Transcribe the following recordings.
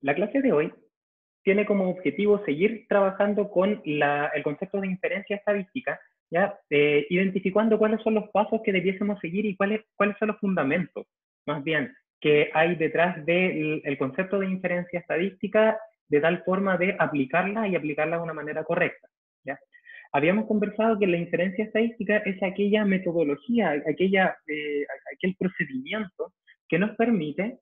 La clase de hoy tiene como objetivo seguir trabajando con el concepto de inferencia estadística, ¿ya? Identificando cuáles son los pasos que debiésemos seguir y cuáles son los fundamentos, más bien, que hay detrás del concepto de inferencia estadística, de tal forma de aplicarla y aplicarla de una manera correcta, ¿ya? Habíamos conversado que la inferencia estadística es aquella metodología, aquel procedimiento que nos permite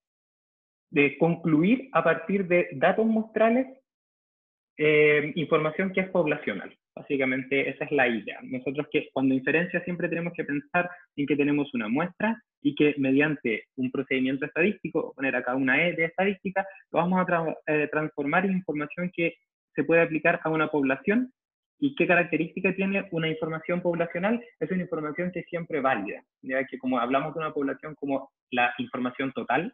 de concluir a partir de datos muestrales información que es poblacional. Básicamente esa es la idea. Nosotros que cuando inferencia siempre tenemos que pensar en que tenemos una muestra y que mediante un procedimiento estadístico, poner acá una E de estadística, lo vamos a transformar en información que se puede aplicar a una población. ¿Y qué característica tiene una información poblacional? Es una información que es siempre válida, ya que como hablamos de una población como la información total,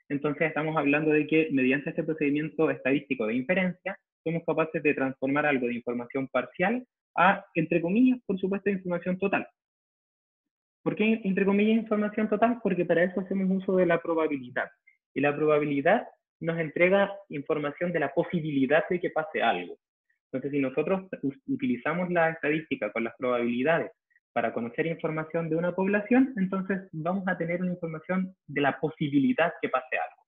entonces estamos hablando de que mediante este procedimiento estadístico de inferencia, somos capaces de transformar algo de información parcial a, entre comillas, por supuesto, información total. ¿Por qué, entre comillas, información total? Porque para eso hacemos uso de la probabilidad. Y la probabilidad nos entrega información de la posibilidad de que pase algo. Entonces, si nosotros utilizamos la estadística con las probabilidades para conocer información de una población, entonces vamos a tener una información de la posibilidad que pase algo.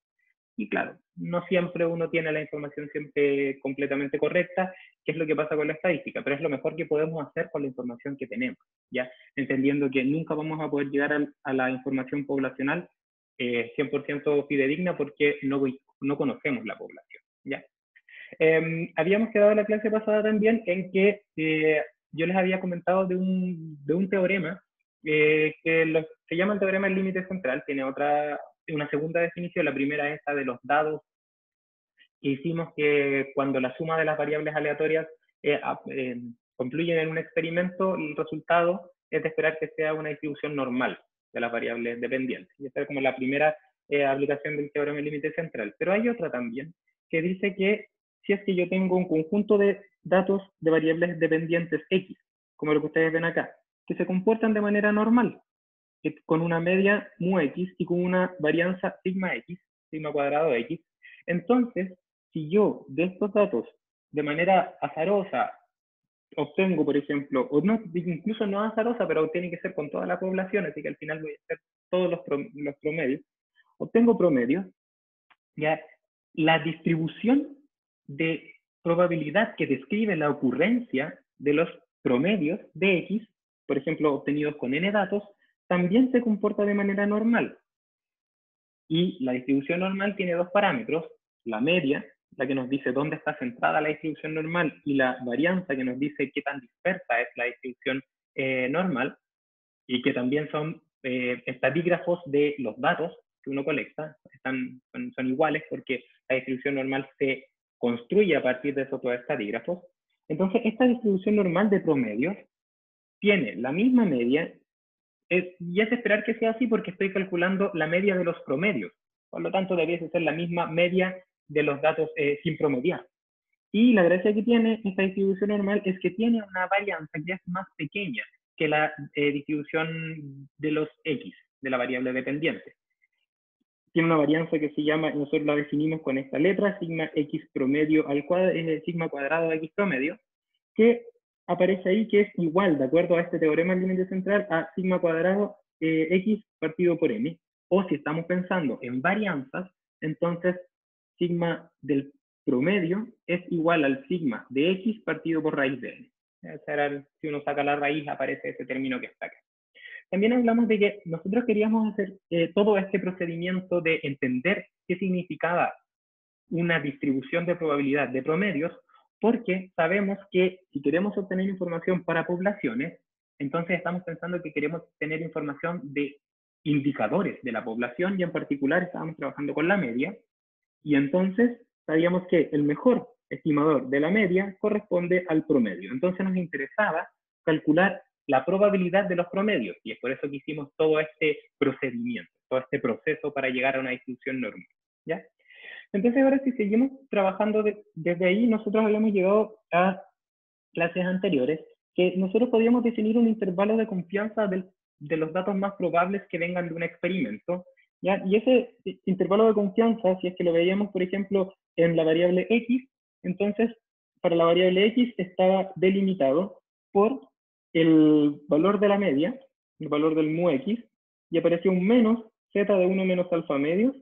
Y claro, no siempre uno tiene la información siempre completamente correcta, que es lo que pasa con la estadística, pero es lo mejor que podemos hacer con la información que tenemos, ¿ya? Entendiendo que nunca vamos a poder llegar a la información poblacional 100% fidedigna porque no conocemos la población, ¿ya? Habíamos quedado en la clase pasada también en que yo les había comentado de un teorema se llama el teorema del límite central, tiene una segunda definición. La primera es esta de los dados que hicimos, que cuando la suma de las variables aleatorias concluyen en un experimento, el resultado es de esperar que sea una distribución normal de las variables dependientes. Y esta es como la primera aplicación del teorema del límite central. Pero hay otra también que dice que si es que yo tengo un conjunto de datos de variables dependientes X, como lo que ustedes ven acá, que se comportan de manera normal, con una media mu X y con una varianza sigma X, sigma cuadrado X. Entonces, si yo de estos datos de manera azarosa obtengo, por ejemplo, o no, incluso no azarosa, pero tiene que ser con toda la población, así que al final voy a hacer todos los promedios, obtengo promedios, ya la distribución de probabilidad que describe la ocurrencia de los promedios de X, por ejemplo, obtenidos con n datos, también se comporta de manera normal. Y la distribución normal tiene dos parámetros, la media, la que nos dice dónde está centrada la distribución normal, y la varianza, que nos dice qué tan dispersa es la distribución normal, y que también son estadígrafos de los datos que uno colecta, son iguales porque la distribución normal se construye a partir de esos dos estadígrafos. Entonces, esta distribución normal de promedios tiene la misma media, y es de esperar que sea así porque estoy calculando la media de los promedios. Por lo tanto, debiese ser la misma media de los datos sin promediar. Y la gracia que tiene esta distribución normal es que tiene una varianza que es más pequeña que la distribución de los X, de la variable dependiente. Tiene una varianza que se llama, nosotros la definimos con esta letra, sigma X promedio al cuadrado, sigma cuadrado X promedio, que aparece ahí que es igual, de acuerdo a este teorema del límite central, a sigma cuadrado X partido por n. O si estamos pensando en varianzas, entonces sigma del promedio es igual al sigma de X partido por raíz de n. Si uno saca la raíz, aparece ese término que está acá. También hablamos de que nosotros queríamos hacer todo este procedimiento de entender qué significaba una distribución de probabilidad de promedios, porque sabemos que si queremos obtener información para poblaciones, entonces estamos pensando que queremos tener información de indicadores de la población, y en particular estábamos trabajando con la media, y entonces sabíamos que el mejor estimador de la media corresponde al promedio. Entonces nos interesaba calcular la probabilidad de los promedios, y es por eso que hicimos todo este procedimiento, todo este proceso para llegar a una distribución normal, ¿ya? Entonces ahora si seguimos trabajando desde ahí, nosotros habíamos llegado a clases anteriores, que nosotros podíamos definir un intervalo de confianza de los datos más probables que vengan de un experimento, ¿ya? Y ese intervalo de confianza, si es que lo veíamos, por ejemplo, en la variable x, entonces para la variable x estaba delimitado por el valor de la media, el valor del mu x, y apareció un menos z de 1 menos alfa medios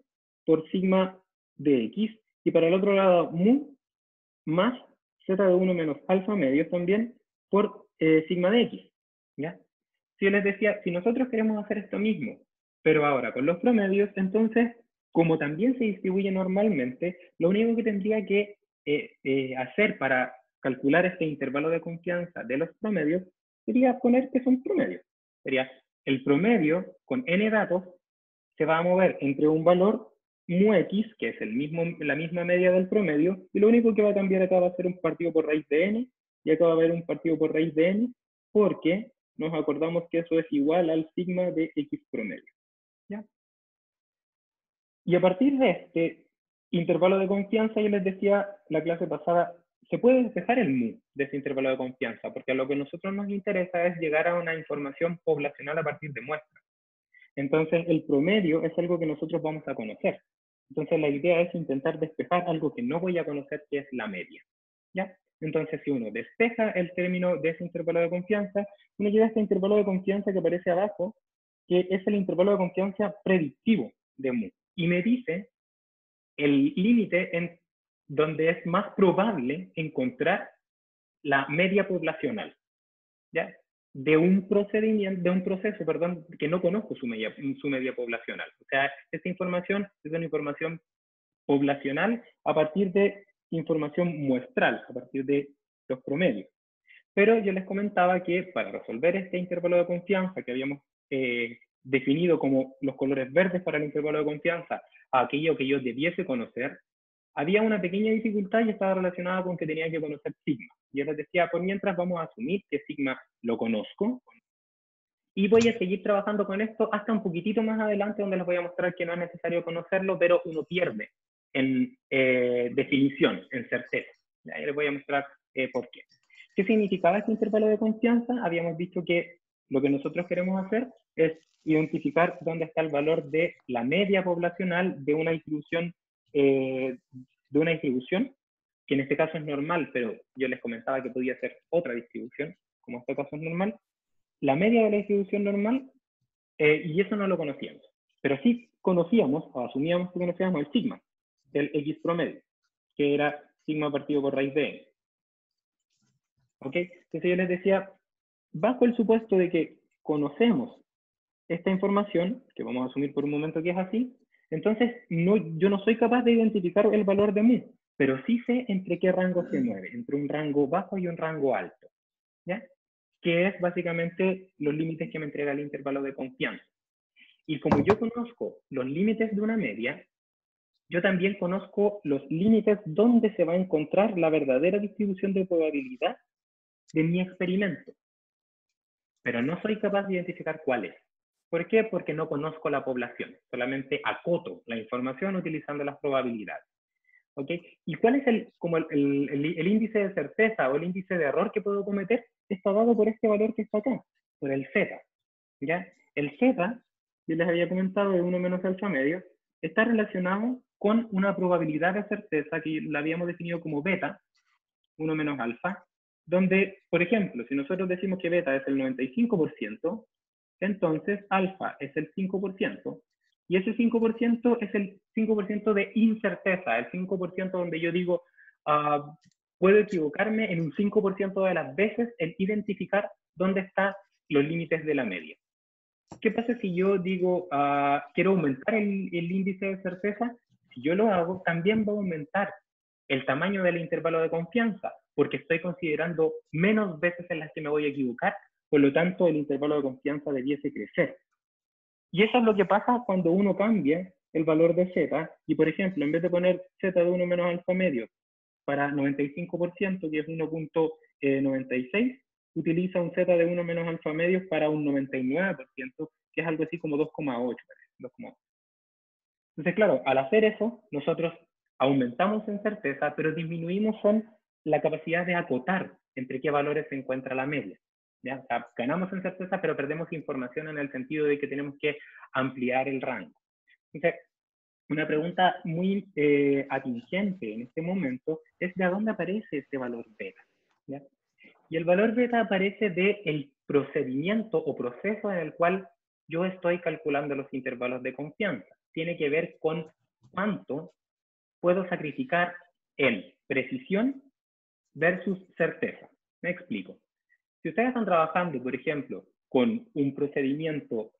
por sigma de x, y para el otro lado mu más z de 1 menos alfa medios también por sigma de x, ¿ya? Si yo les decía, si nosotros queremos hacer esto mismo, pero ahora con los promedios, entonces, como también se distribuye normalmente, lo único que tendría que hacer para calcular este intervalo de confianza de los promedios sería poner que son promedios. Sería el promedio con n datos se va a mover entre un valor mu x, que es la misma media del promedio, y lo único que va a cambiar acá va a ser un partido por raíz de n, y acá va a haber un partido por raíz de n, porque nos acordamos que eso es igual al sigma de x promedio, ¿ya? Y a partir de este intervalo de confianza, yo les decía la clase pasada, se puede despejar el mu de ese intervalo de confianza, porque a lo que a nosotros nos interesa es llegar a una información poblacional a partir de muestras. Entonces, el promedio es algo que nosotros vamos a conocer. Entonces, la idea es intentar despejar algo que no voy a conocer, que es la media, ¿ya? Entonces, si uno despeja el término de ese intervalo de confianza, uno llega a este intervalo de confianza que aparece abajo, que es el intervalo de confianza predictivo de mu. Y me dice el límite en donde es más probable encontrar la media poblacional, ¿ya? De un proceso, perdón, que no conozco su media poblacional. O sea, esta información es una información poblacional a partir de información muestral, a partir de los promedios. Pero yo les comentaba que para resolver este intervalo de confianza que habíamos definido como los colores verdes para el intervalo de confianza, a aquello que yo debiese conocer, había una pequeña dificultad y estaba relacionada con que tenía que conocer sigma. Yo les decía, por mientras vamos a asumir que sigma lo conozco y voy a seguir trabajando con esto hasta un poquitito más adelante donde les voy a mostrar que no es necesario conocerlo, pero uno pierde en definición, en certeza. ¿Ya? Y les voy a mostrar por qué. ¿Qué significaba este intervalo de confianza? Habíamos dicho que lo que nosotros queremos hacer es identificar dónde está el valor de la media poblacional de una distribución, que en este caso es normal, pero yo les comentaba que podía ser otra distribución, como este caso es normal, la media de la distribución normal, y eso no lo conocíamos. Pero sí conocíamos, o asumíamos que conocíamos el sigma, el x promedio, que era sigma partido por raíz de n. ¿Ok? Entonces yo les decía, bajo el supuesto de que conocemos esta información, que vamos a asumir por un momento que es así, entonces yo no soy capaz de identificar el valor de mu, pero sí sé entre qué rango se mueve, entre un rango bajo y un rango alto, ¿ya? Que es básicamente los límites que me entrega el intervalo de confianza. Y como yo conozco los límites de una media, yo también conozco los límites donde se va a encontrar la verdadera distribución de probabilidad de mi experimento. Pero no soy capaz de identificar cuál es. ¿Por qué? Porque no conozco la población. Solamente acoto la información utilizando las probabilidades. ¿Ok? ¿Y cuál es el índice de certeza o el índice de error que puedo cometer? Está dado por este valor que está acá, por el z. ¿Ya? El z, yo les había comentado, de 1 menos alfa medio, está relacionado con una probabilidad de certeza que la habíamos definido como beta, 1 menos alfa, donde, por ejemplo, si nosotros decimos que beta es el 95%, entonces alfa es el 5%, y ese 5% es el 5% de incerteza, el 5% donde yo digo, puedo equivocarme en un 5% de las veces en identificar dónde están los límites de la media. ¿Qué pasa si yo digo, quiero aumentar el índice de certeza? Si yo lo hago, también va a aumentar el tamaño del intervalo de confianza, porque estoy considerando menos veces en las que me voy a equivocar, por lo tanto el intervalo de confianza debiese crecer. Y eso es lo que pasa cuando uno cambia el valor de z, y por ejemplo, en vez de poner z de 1 menos alfa medio para 95%, que es 1.96, utiliza un z de 1 menos alfa medio para un 99%, que es algo así como 2,8. Entonces, claro, al hacer eso, nosotros aumentamos en certeza, pero disminuimos en la capacidad de acotar entre qué valores se encuentra la media. ¿Ya? O sea, ganamos en certeza, pero perdemos información en el sentido de que tenemos que ampliar el rango. Entonces, una pregunta muy atingente en este momento es de dónde aparece este valor beta. ¿Ya? Y el valor beta aparece del procedimiento o proceso en el cual yo estoy calculando los intervalos de confianza. Tiene que ver con cuánto puedo sacrificar en precisión versus certeza. Me explico. Si ustedes están trabajando, por ejemplo, con un procedimiento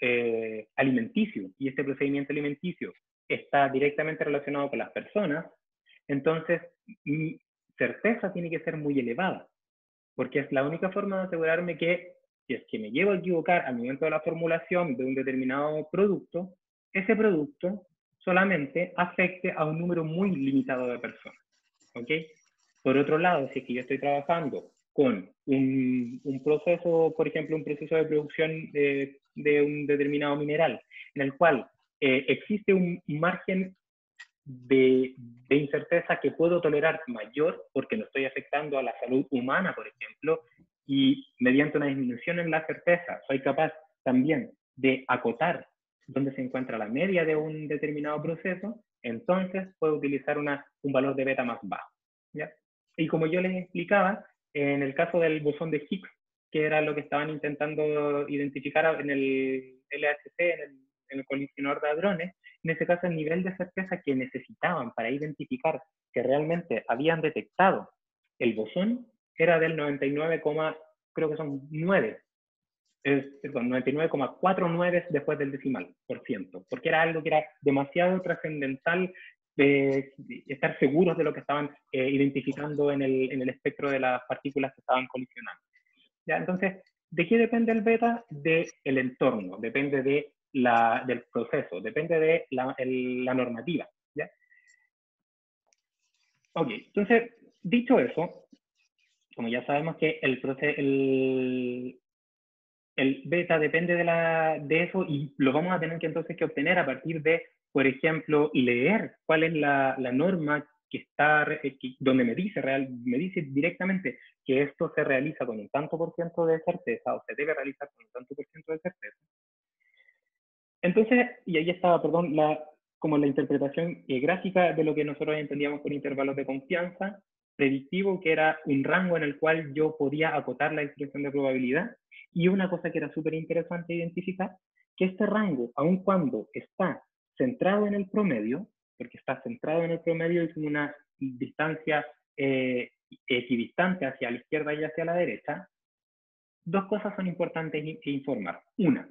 alimenticio y este procedimiento alimenticio está directamente relacionado con las personas, entonces mi certeza tiene que ser muy elevada, porque es la única forma de asegurarme que si es que me llevo a equivocar al momento de la formulación de un determinado producto, ese producto solamente afecte a un número muy limitado de personas. ¿Ok? Por otro lado, si es que yo estoy trabajando con un proceso, por ejemplo, un proceso de producción de un determinado mineral, en el cual existe un margen de incerteza que puedo tolerar mayor porque no estoy afectando a la salud humana, por ejemplo, y mediante una disminución en la certeza soy capaz también de acotar dónde se encuentra la media de un determinado proceso, entonces puedo utilizar un valor de beta más bajo. ¿Ya? Y como yo les explicaba, en el caso del bosón de Higgs, que era lo que estaban intentando identificar en el LHC, en el colisionador de hadrones, en ese caso el nivel de certeza que necesitaban para identificar que realmente habían detectado el bosón era del 99, creo que son 9, perdón, 99,49 después del decimal por ciento, porque era algo que era demasiado trascendental de estar seguros de lo que estaban identificando en el espectro de las partículas que estaban colisionando. ¿Ya? Entonces, ¿de qué depende el beta? Del entorno, depende del proceso, depende de la normativa. ¿Ya? Ok, entonces, dicho eso, como ya sabemos que el beta depende de eso y lo vamos a tener que entonces que obtener a partir de, por ejemplo, leer cuál es la norma que está, donde me dice directamente que esto se realiza con un tanto por ciento de certeza o se debe realizar con un tanto por ciento de certeza. Entonces, y ahí estaba, perdón, como la interpretación gráfica de lo que nosotros entendíamos por intervalos de confianza, predictivo, que era un rango en el cual yo podía acotar la distribución de probabilidad, y una cosa que era súper interesante identificar, que este rango, aun cuando está centrado en el promedio, porque está centrado en el promedio y con una distancia equidistante hacia la izquierda y hacia la derecha, dos cosas son importantes informar. Una,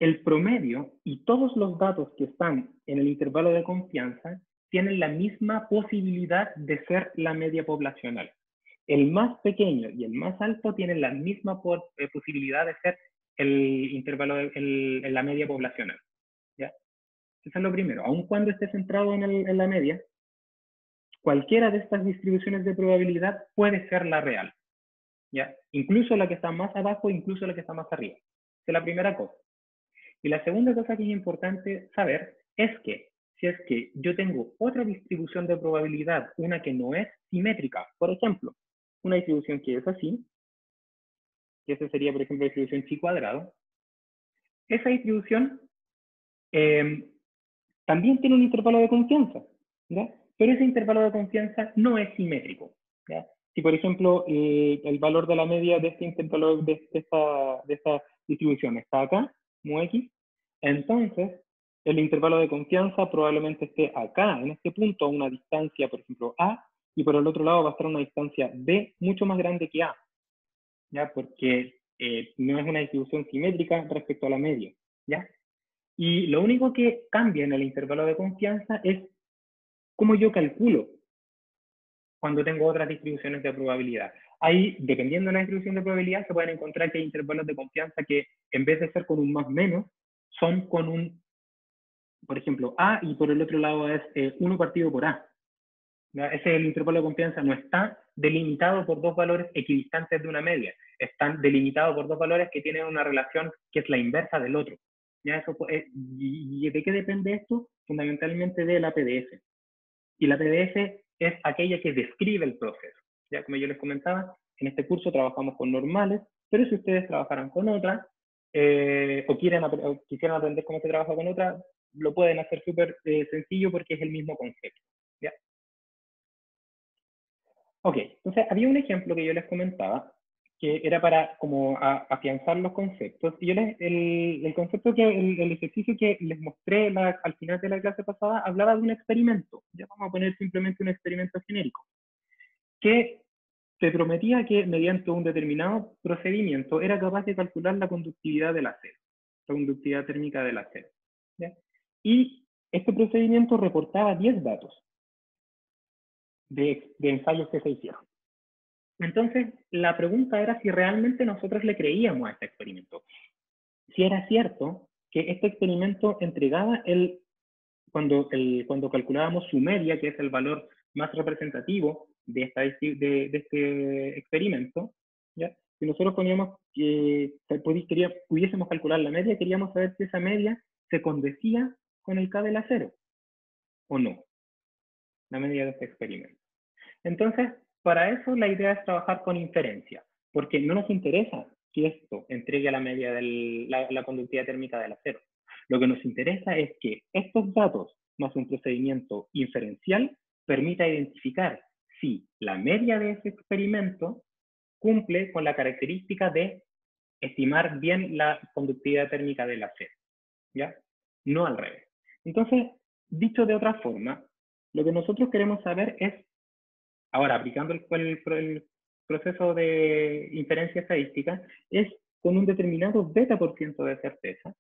el promedio y todos los datos que están en el intervalo de confianza tienen la misma posibilidad de ser la media poblacional. El más pequeño y el más alto tienen la misma posibilidad de ser el intervalo en la media poblacional. ¿Ya? Eso es lo primero. Aun cuando esté centrado en la media, cualquiera de estas distribuciones de probabilidad puede ser la real. ¿Ya? Incluso la que está más abajo, incluso la que está más arriba. Esa es la primera cosa. Y la segunda cosa que es importante saber es que si es que yo tengo otra distribución de probabilidad, una que no es simétrica, por ejemplo, una distribución que es así, que esa sería, por ejemplo, la distribución chi cuadrado, esa distribución también tiene un intervalo de confianza, ¿ya? Pero ese intervalo de confianza no es simétrico. ¿Ya? Si, por ejemplo, el valor de la media de este intervalo de esta distribución está acá, mu x, entonces el intervalo de confianza probablemente esté acá, en este punto, a una distancia, por ejemplo, a, y por el otro lado va a estar a una distancia b mucho más grande que a, ¿ya? Porque no es una distribución simétrica respecto a la media, ¿ya? Y lo único que cambia en el intervalo de confianza es cómo yo calculo cuando tengo otras distribuciones de probabilidad. Ahí, dependiendo de la distribución de probabilidad, se pueden encontrar que hay intervalos de confianza que, en vez de ser con un más menos, son con un, por ejemplo, A, y por el otro lado es 1 partido por A. ¿Ya? Ese es el intervalo de confianza, no está delimitado por dos valores equidistantes de una media, están delimitados por dos valores que tienen una relación que es la inversa del otro. ¿Ya? Eso, ¿y de qué depende esto? Fundamentalmente de la PDF. Y la PDF es aquella que describe el proceso. Ya como yo les comentaba, en este curso trabajamos con normales, pero si ustedes trabajaran con otras, o quisieran aprender cómo se trabaja con otras, lo pueden hacer súper sencillo porque es el mismo concepto. ¿Ya? Ok, entonces había un ejemplo que yo les comentaba que era para como afianzar los conceptos. Y yo el concepto el ejercicio que les mostré al final de la clase pasada hablaba de un experimento. Ya vamos a poner simplemente un experimento genérico, que te prometía que mediante un determinado procedimiento era capaz de calcular la conductividad del acero, la conductividad térmica del acero. ¿Ya? Y este procedimiento reportaba 10 datos de ensayos que se hicieron. Entonces, la pregunta era si realmente nosotros le creíamos a este experimento. Si era cierto que este experimento entregaba cuando calculábamos su media, que es el valor más representativo de este experimento, ¿ya? Si nosotros poníamos que pudiésemos calcular la media, queríamos saber si esa media se condecía con el K del acero o no, la media de este experimento. Entonces, para eso la idea es trabajar con inferencia, porque no nos interesa que esto entregue a la media de la conductividad térmica del acero. Lo que nos interesa es que estos datos, más un procedimiento inferencial, permita identificar si la media de ese experimento cumple con la característica de estimar bien la conductividad térmica del acero, ¿ya? No al revés. Entonces, dicho de otra forma, lo que nosotros queremos saber es, ahora, aplicando el proceso de inferencia estadística, es con un determinado beta por ciento de certeza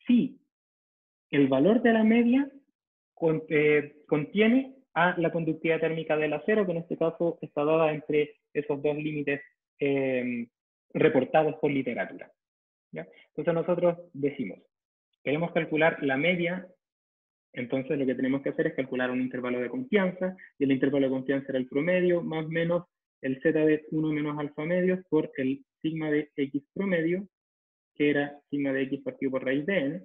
si el valor de la media contiene a la conductividad térmica del acero, que en este caso está dada entre esos dos límites reportados por literatura. ¿Ya? Entonces nosotros decimos, queremos calcular la media. Entonces lo que tenemos que hacer es calcular un intervalo de confianza, y el intervalo de confianza era el promedio más menos el z de 1 menos alfa medios por el sigma de x promedio, que era sigma de x partido por raíz de n,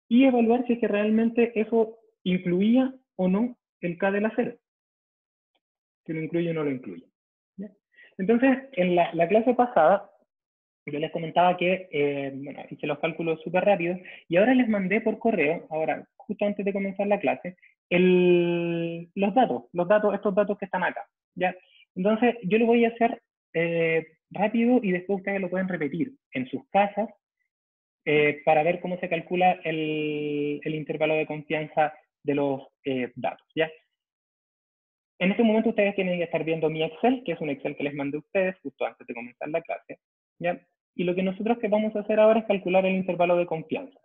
y evaluar si es que realmente eso incluía o no el k del acero, si lo incluye o no lo incluye. ¿Ya? Entonces, en la clase pasada, yo les comentaba que bueno, hice los cálculos súper rápidos y ahora les mandé por correo, ahora justo antes de comenzar la clase, estos datos que están acá. ¿Ya? Entonces yo lo voy a hacer rápido y después ustedes lo pueden repetir en sus casas para ver cómo se calcula el intervalo de confianza de los datos. ¿Ya? En este momento ustedes tienen que estar viendo mi Excel, que es un Excel que les mandé a ustedes justo antes de comenzar la clase. ¿Ya? Y lo que nosotros que vamos a hacer ahora es calcular el intervalo de confianza.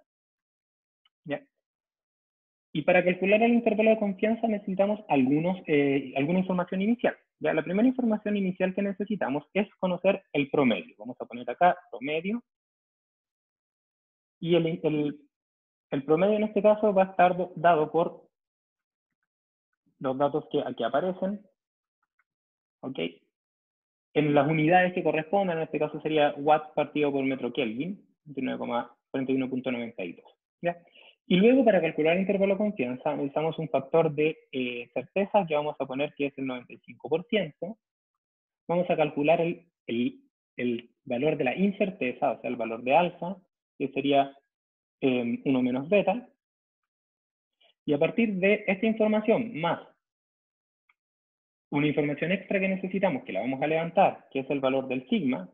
¿Ya? Y para calcular el intervalo de confianza necesitamos alguna información inicial. ¿Ya? La primera información inicial que necesitamos es conocer el promedio. Vamos a poner acá promedio. Y el promedio en este caso va a estar dado por los datos que aquí aparecen. ¿Ok? En las unidades que correspondan, en este caso sería watts partido por metro Kelvin, 29,41.92. ¿Ya? Y luego, para calcular el intervalo de confianza, necesitamos un factor de certeza que vamos a poner que es el 95%. Vamos a calcular el valor de la incerteza, o sea, el valor de alfa, que sería 1 menos beta. Y a partir de esta información, más una información extra que necesitamos, que la vamos a levantar, que es el valor del sigma,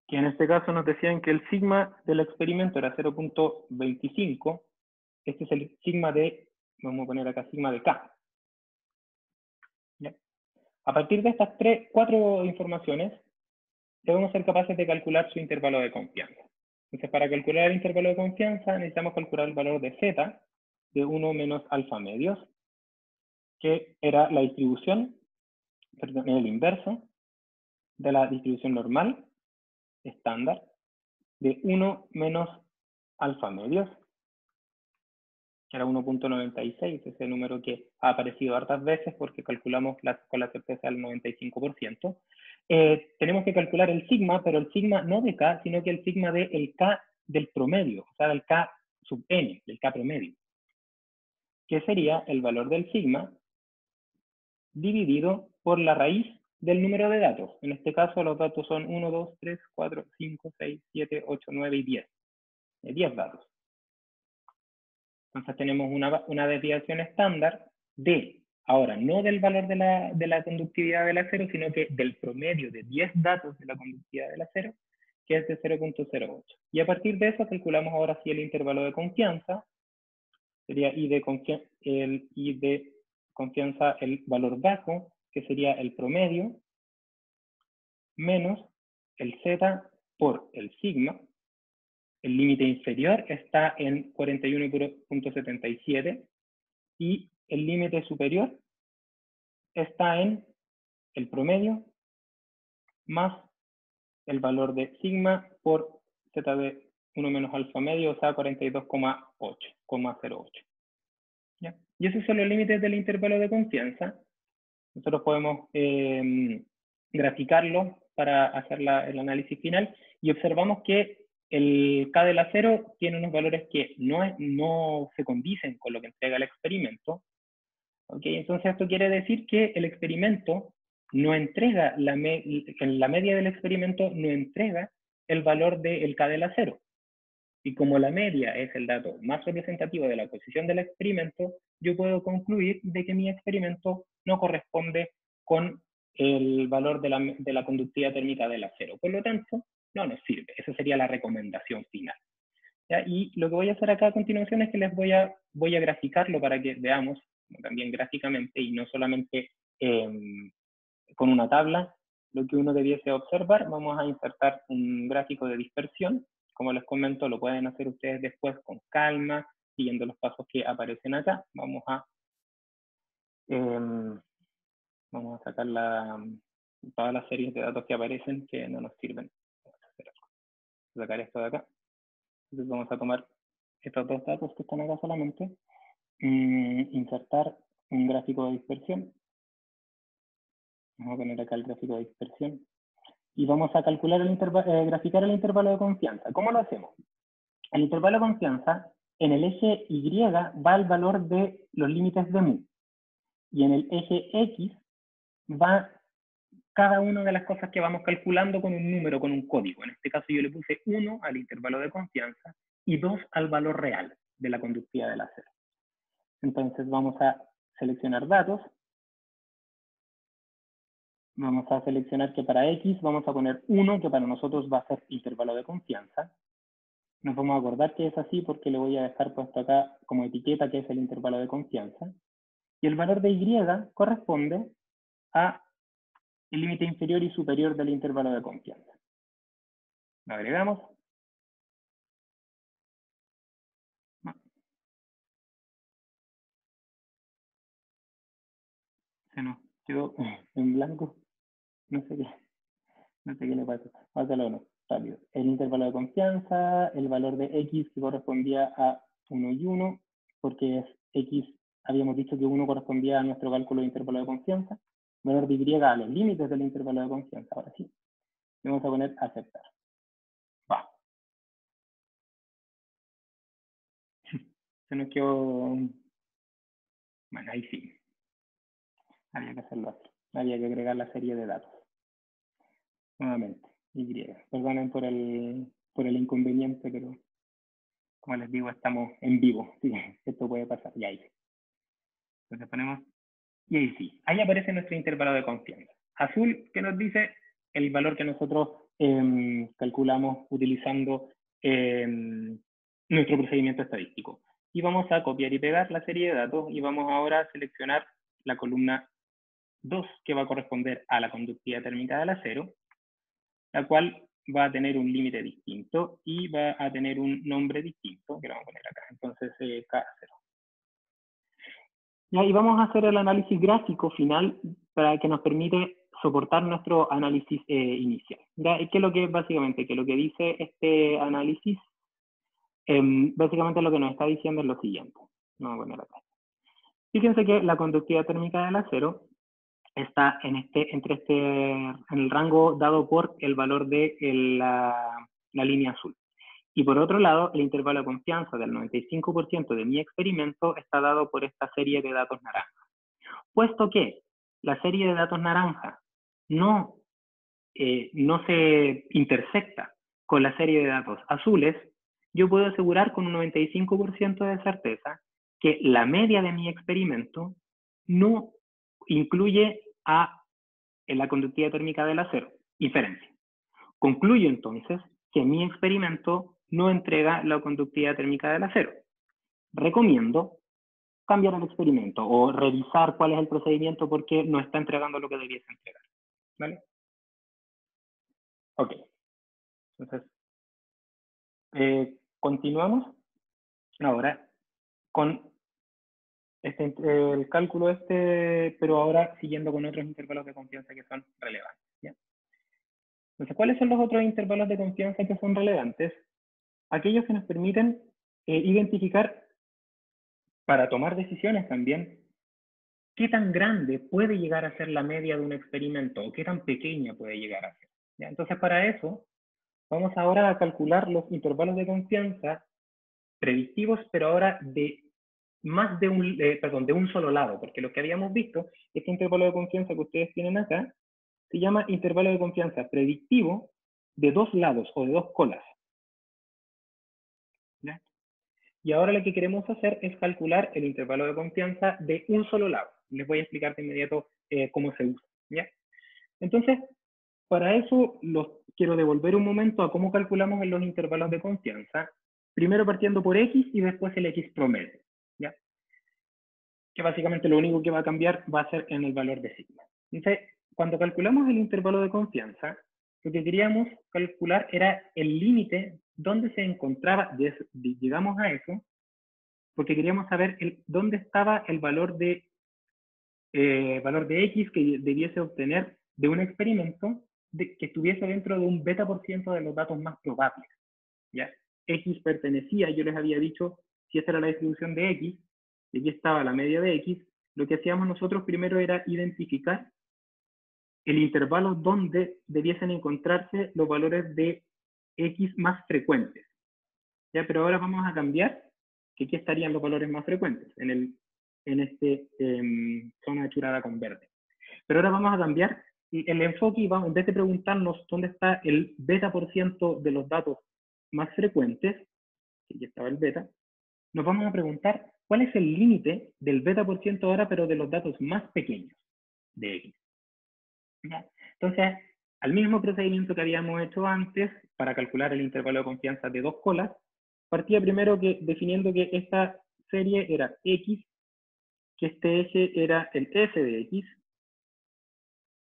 que en este caso nos decían que el sigma del experimento era 0.25. Este es el sigma de, vamos a poner acá sigma de K. ¿Ya? A partir de estas cuatro informaciones, debemos ser capaces de calcular su intervalo de confianza. Entonces, para calcular el intervalo de confianza, necesitamos calcular el valor de Z, de 1 menos alfa medios, que era la distribución, perdón, el inverso de la distribución normal, estándar, de 1 menos alfa medios, que era 1.96, ese número que ha aparecido hartas veces porque calculamos con la certeza del 95%. Tenemos que calcular el sigma, pero el sigma no de K, sino que el sigma de el K del promedio, o sea, del K sub n, del K promedio, que sería el valor del sigma dividido por la raíz del número de datos. En este caso, los datos son 1, 2, 3, 4, 5, 6, 7, 8, 9 y 10. 10 datos. Entonces tenemos una desviación estándar de, ahora, no del valor de la conductividad del acero, sino que del promedio de 10 datos de la conductividad del acero, que es de 0.08. Y a partir de eso calculamos ahora sí el intervalo de confianza, sería I de confianza el valor bajo, que sería el promedio, menos el Z por el sigma. El límite inferior está en 41.77 y el límite superior está en el promedio más el valor de sigma por Z de 1 menos alfa medio, o sea, 42,08. ¿Ya? Y esos son los límites del intervalo de confianza. Nosotros podemos graficarlo para hacer el análisis final y observamos que el K del acero tiene unos valores que no se condicen con lo que entrega el experimento. ¿Okay? Entonces esto quiere decir que el experimento no entrega, en la media del experimento no entrega el valor del K del acero. Y como la media es el dato más representativo de la posición del experimento, yo puedo concluir de que mi experimento no corresponde con el valor de la conductividad térmica del acero. Por lo tanto, no nos sirve. Esa sería la recomendación final. ¿Ya? Y lo que voy a hacer acá a continuación es que voy a graficarlo para que veamos también gráficamente y no solamente con una tabla lo que uno debiese observar. Vamos a insertar un gráfico de dispersión. Como les comento, lo pueden hacer ustedes después con calma, siguiendo los pasos que aparecen acá. Vamos a sacar todas las series de datos que aparecen que no nos sirven. Vamos a sacar esto de acá. Entonces vamos a tomar estos dos datos que están acá solamente, insertar un gráfico de dispersión. Vamos a poner acá el gráfico de dispersión. Y vamos a calcular graficar el intervalo de confianza. ¿Cómo lo hacemos? El intervalo de confianza, en el eje Y va el valor de los límites de mu. Y en el eje X va cada una de las cosas que vamos calculando con un número, con un código. En este caso yo le puse 1 al intervalo de confianza y 2 al valor real de la conductividad del acero. Entonces vamos a seleccionar datos. Vamos a seleccionar que para X vamos a poner 1, que para nosotros va a ser intervalo de confianza. Nos vamos a acordar que es así porque le voy a dejar puesto acá como etiqueta que es el intervalo de confianza. Y el valor de Y corresponde a el límite inferior y superior del intervalo de confianza. Lo agregamos. Se nos quedó en blanco. No sé qué le pasa. Vamos a hacerlo uno, rápido. El intervalo de confianza, el valor de X que correspondía a 1 y 1, porque es X, habíamos dicho que 1 correspondía a nuestro cálculo de intervalo de confianza. Valor de Y a los límites del intervalo de confianza. Ahora sí. Vamos a poner aceptar. Va. Se nos quedó... Bueno, ahí sí. Había que hacerlo así. Había que agregar la serie de datos. Nuevamente, Y. Perdonen por el inconveniente, pero como les digo, estamos en vivo. Sí, esto puede pasar. Y ahí. Entonces ponemos... Y ahí sí. Ahí aparece nuestro intervalo de confianza. Azul, que nos dice el valor que nosotros calculamos utilizando nuestro procedimiento estadístico. Y vamos a copiar y pegar la serie de datos y vamos ahora a seleccionar la columna 2, que va a corresponder a la conductividad térmica del acero, la cual va a tener un límite distinto y va a tener un nombre distinto, que lo vamos a poner acá. Entonces, K0. Y vamos a hacer el análisis gráfico final para que nos permite soportar nuestro análisis inicial. ¿Ya? ¿Qué es lo que básicamente, que lo que dice este análisis? Básicamente lo que nos está diciendo es lo siguiente. Vamos a poner acá. Fíjense que la conductividad térmica del acero está en el rango dado por el valor de la línea azul. Y por otro lado, el intervalo de confianza del 95% de mi experimento está dado por esta serie de datos naranja. Puesto que la serie de datos naranja no se intersecta con la serie de datos azules, yo puedo asegurar con un 95% de certeza que la media de mi experimento no incluye en la conductividad térmica del acero, inferencia. Concluyo entonces que mi experimento no entrega la conductividad térmica del acero. Recomiendo cambiar el experimento o revisar cuál es el procedimiento porque no está entregando lo que debiese entregar. ¿Vale? Ok. Entonces, continuamos ahora con el cálculo pero ahora siguiendo con otros intervalos de confianza que son relevantes. ¿ya? Entonces, ¿cuáles son los otros intervalos de confianza que son relevantes? Aquellos que nos permiten identificar, para tomar decisiones también, qué tan grande puede llegar a ser la media de un experimento o qué tan pequeña puede llegar a ser. ¿ya? Entonces, para eso, vamos ahora a calcular los intervalos de confianza predictivos, pero ahora de más de un solo lado, porque lo que habíamos visto, este intervalo de confianza que ustedes tienen acá, se llama intervalo de confianza predictivo de dos lados o de dos colas. ¿ya? Y ahora lo que queremos hacer es calcular el intervalo de confianza de un solo lado. Les voy a explicar de inmediato cómo se usa. ¿ya? Entonces, para eso los quiero devolver un momento a cómo calculamos en los intervalos de confianza, primero partiendo por X y después el X promedio. ¿ya? Que básicamente lo único que va a cambiar va a ser en el valor de sigma. Entonces, cuando calculamos el intervalo de confianza, lo que queríamos calcular era el límite donde se encontraba, llegamos a eso, porque queríamos saber dónde estaba el valor de X que debiese obtener de un experimento que estuviese dentro de un beta por ciento de los datos más probables. ¿ya? X pertenecía, yo les había dicho, si esta era la distribución de X, y aquí estaba la media de X, lo que hacíamos nosotros primero era identificar el intervalo donde debiesen encontrarse los valores de X más frecuentes. ¿ya? Pero ahora vamos a cambiar, que aquí estarían los valores más frecuentes, en este zona achurada con verde. Pero ahora vamos a cambiar el enfoque y vamos, en vez de preguntarnos dónde está el beta por ciento de los datos más frecuentes, que aquí estaba el beta, nos vamos a preguntar cuál es el límite del beta por ciento ahora, pero de los datos más pequeños de X. ¿ya? Entonces, al mismo procedimiento que habíamos hecho antes para calcular el intervalo de confianza de dos colas, partía primero definiendo que esta serie era X, que este eje era el f de X,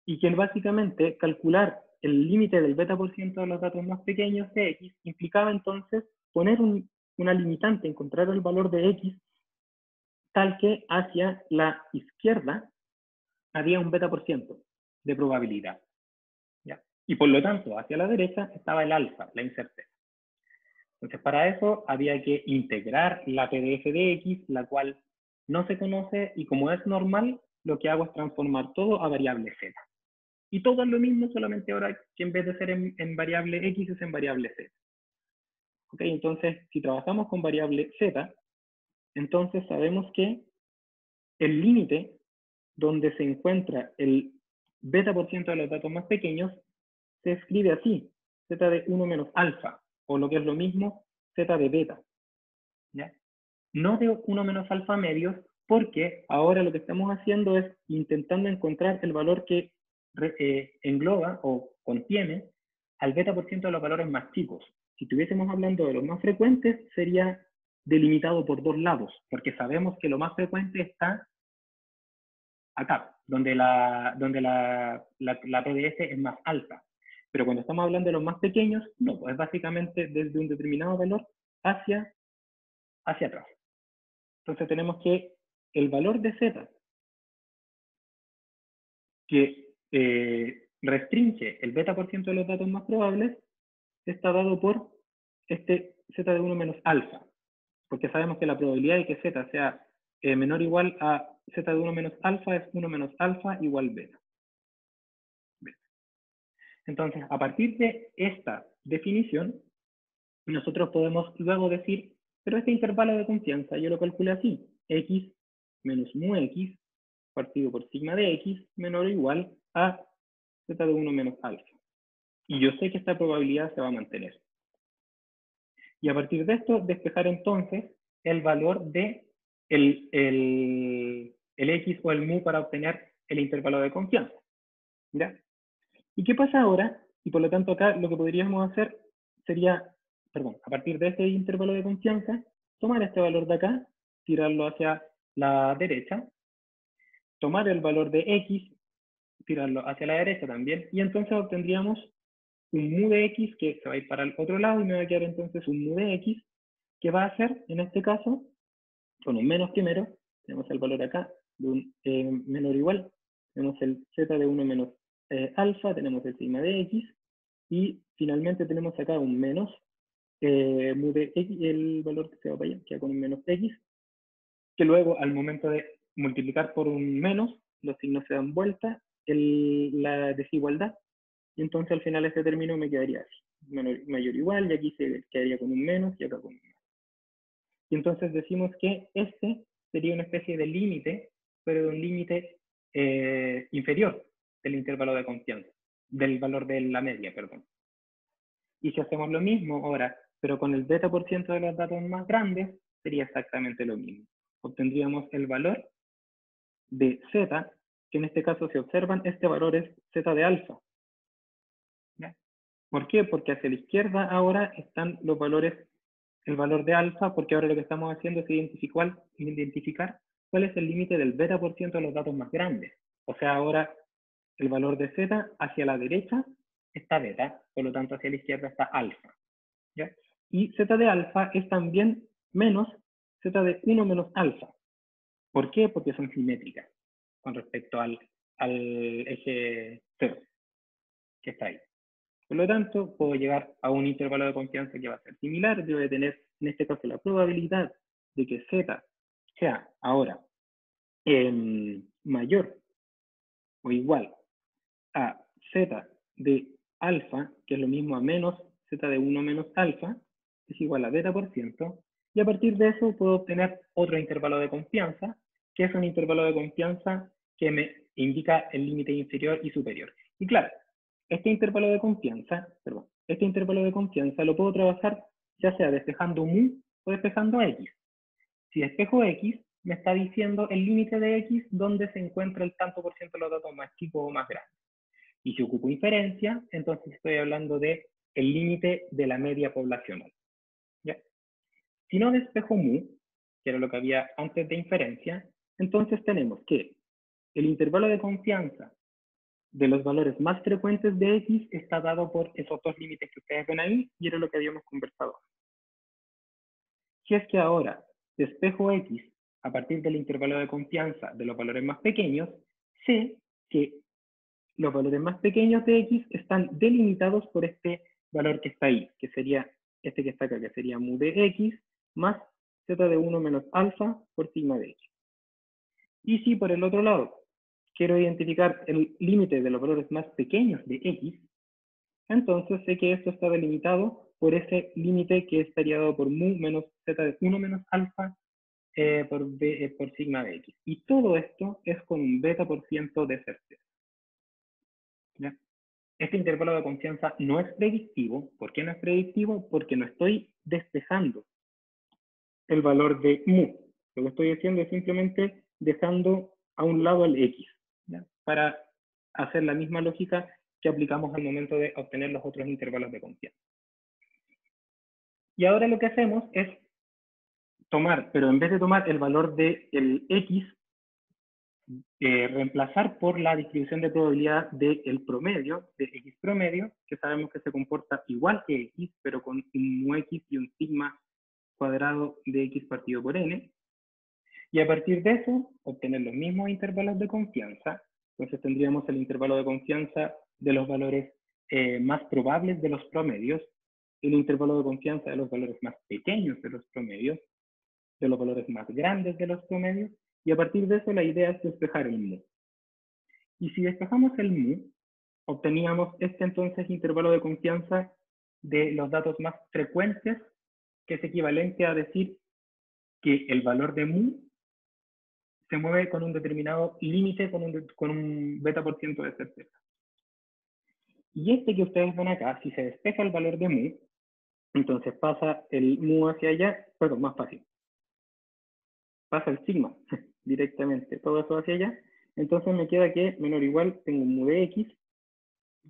y que básicamente calcular el límite del beta por ciento de los datos más pequeños de X implicaba entonces poner una limitante, encontrar el valor de X tal que hacia la izquierda había un beta por ciento de probabilidad. ¿ya? Y por lo tanto, hacia la derecha estaba el alfa, la incerteza. Entonces, para eso había que integrar la PDF de X, la cual no se conoce, y como es normal, lo que hago es transformar todo a variable Z. Y todo es lo mismo, solamente ahora que en vez de ser en variable X es en variable Z. ¿ok? Entonces, si trabajamos con variable Z, entonces sabemos que el límite donde se encuentra el beta por ciento de los datos más pequeños se escribe así, z de 1 menos alfa, o lo que es lo mismo, z de beta. ¿ya? No de 1 menos alfa medios, porque ahora lo que estamos haciendo es intentando encontrar el valor que engloba o contiene al beta por ciento de los valores más chicos. Si estuviésemos hablando de los más frecuentes, sería delimitado por dos lados, porque sabemos que lo más frecuente está acá, donde la PDF es más alta. Pero cuando estamos hablando de los más pequeños, no, pues es básicamente desde un determinado valor hacia atrás. Entonces tenemos que el valor de Z que restringe el beta por ciento de los datos más probables está dado por este Z de 1 menos alfa, porque sabemos que la probabilidad de que Z sea menor o igual a Z de 1 menos alfa es 1 menos alfa igual beta. Entonces, a partir de esta definición, nosotros podemos luego decir, pero este intervalo de confianza yo lo calculé así, X menos mu X partido por sigma de X menor o igual a Z de 1 menos alfa. Y yo sé que esta probabilidad se va a mantener. Y a partir de esto, despejar entonces el valor de el X o el mu para obtener el intervalo de confianza. ¿Ya? ¿Y qué pasa ahora? Y por lo tanto acá lo que podríamos hacer sería, perdón, a partir de este intervalo de confianza, tomar este valor de acá, tirarlo hacia la derecha, tomar el valor de X, tirarlo hacia la derecha también, y entonces obtendríamos un mu de X que se va a ir para el otro lado y me va a quedar entonces un mu de X que va a ser, en este caso, con un menos primero, tenemos el valor acá de un menor o igual, tenemos el z de 1 menos alfa, tenemos el sigma de X, y finalmente tenemos acá un menos mu de X, el valor que se va para allá, queda con un menos X, que luego al momento de multiplicar por un menos, los signos se dan vuelta, la desigualdad, y entonces al final este término me quedaría así, mayor o igual, y aquí se quedaría con un menos y acá con un menos. Y entonces decimos que este sería una especie de límite, pero de un límite inferior del intervalo de confianza, del valor de la media, perdón. Y si hacemos lo mismo ahora, pero con el beta por ciento de los datos más grandes, sería exactamente lo mismo. Obtendríamos el valor de z, que en este caso, si observan, este valor es z de alfa. ¿Ya? ¿Por qué? Porque hacia la izquierda ahora están los valores, el valor de alfa, porque ahora lo que estamos haciendo es identificar cuál es el límite del beta por ciento de los datos más grandes. O sea, ahora el valor de z hacia la derecha está beta, por lo tanto hacia la izquierda está alfa. ¿Ya? Y z de alfa es también menos z de 1 menos alfa. ¿Por qué? Porque son simétricas con respecto al eje 0 que está ahí. Por lo tanto, puedo llegar a un intervalo de confianza que va a ser similar. Yo voy a tener, en este caso, la probabilidad de que z sea ahora mayor o igual a z de alfa, que es lo mismo a menos z de 1 menos alfa, es igual a beta por ciento, y a partir de eso puedo obtener otro intervalo de confianza, que es un intervalo de confianza que me indica el límite inferior y superior. Y claro, este intervalo de confianza lo puedo trabajar ya sea despejando mu o despejando x. Si despejo x, me está diciendo el límite de x donde se encuentra el tanto por ciento de los datos más chicos o más grandes. Y si ocupo inferencia, entonces estoy hablando de el límite de la media poblacional. ¿Ya? Si no despejo mu, que era lo que había antes de inferencia, entonces tenemos que el intervalo de confianza de los valores más frecuentes de x está dado por esos dos límites que ustedes ven ahí, y era lo que habíamos conversado. Si es que ahora despejo x a partir del intervalo de confianza de los valores más pequeños, sé que los valores más pequeños de x están delimitados por este valor que está ahí, que sería este que está acá, que sería mu de x más z de 1 menos alfa por sigma de x. Y si por el otro lado quiero identificar el límite de los valores más pequeños de x, entonces sé que esto está delimitado por ese límite que estaría dado por mu menos z de 1 menos alfa por sigma de x. Y todo esto es con un beta por ciento de certeza. ¿Ya? Este intervalo de confianza no es predictivo. ¿Por qué no es predictivo? Porque no estoy despejando el valor de mu. Lo que estoy haciendo es simplemente dejando a un lado el x, ¿ya? Para hacer la misma lógica que aplicamos al momento de obtener los otros intervalos de confianza. Y ahora lo que hacemos es tomar, pero en vez de tomar el valor del x, reemplazar por la distribución de probabilidad del promedio, de x promedio, que sabemos que se comporta igual que x, pero con un mu x y un sigma cuadrado de x partido por n. Y a partir de eso, obtener los mismos intervalos de confianza. Entonces tendríamos el intervalo de confianza de los valores más probables de los promedios, el intervalo de confianza de los valores más pequeños de los promedios, de los valores más grandes de los promedios, y a partir de eso la idea es despejar el mu. Y si despejamos el mu, obteníamos este entonces intervalo de confianza de los datos más frecuentes, que es equivalente a decir que el valor de mu se mueve con un determinado límite, con un beta por ciento de certeza. Y este que ustedes ven acá, si se despeja el valor de mu, Entonces pasa el mu hacia allá, perdón, más fácil. Pasa el sigma directamente, todo eso hacia allá. Entonces me queda que menor o igual, tengo un mu de x,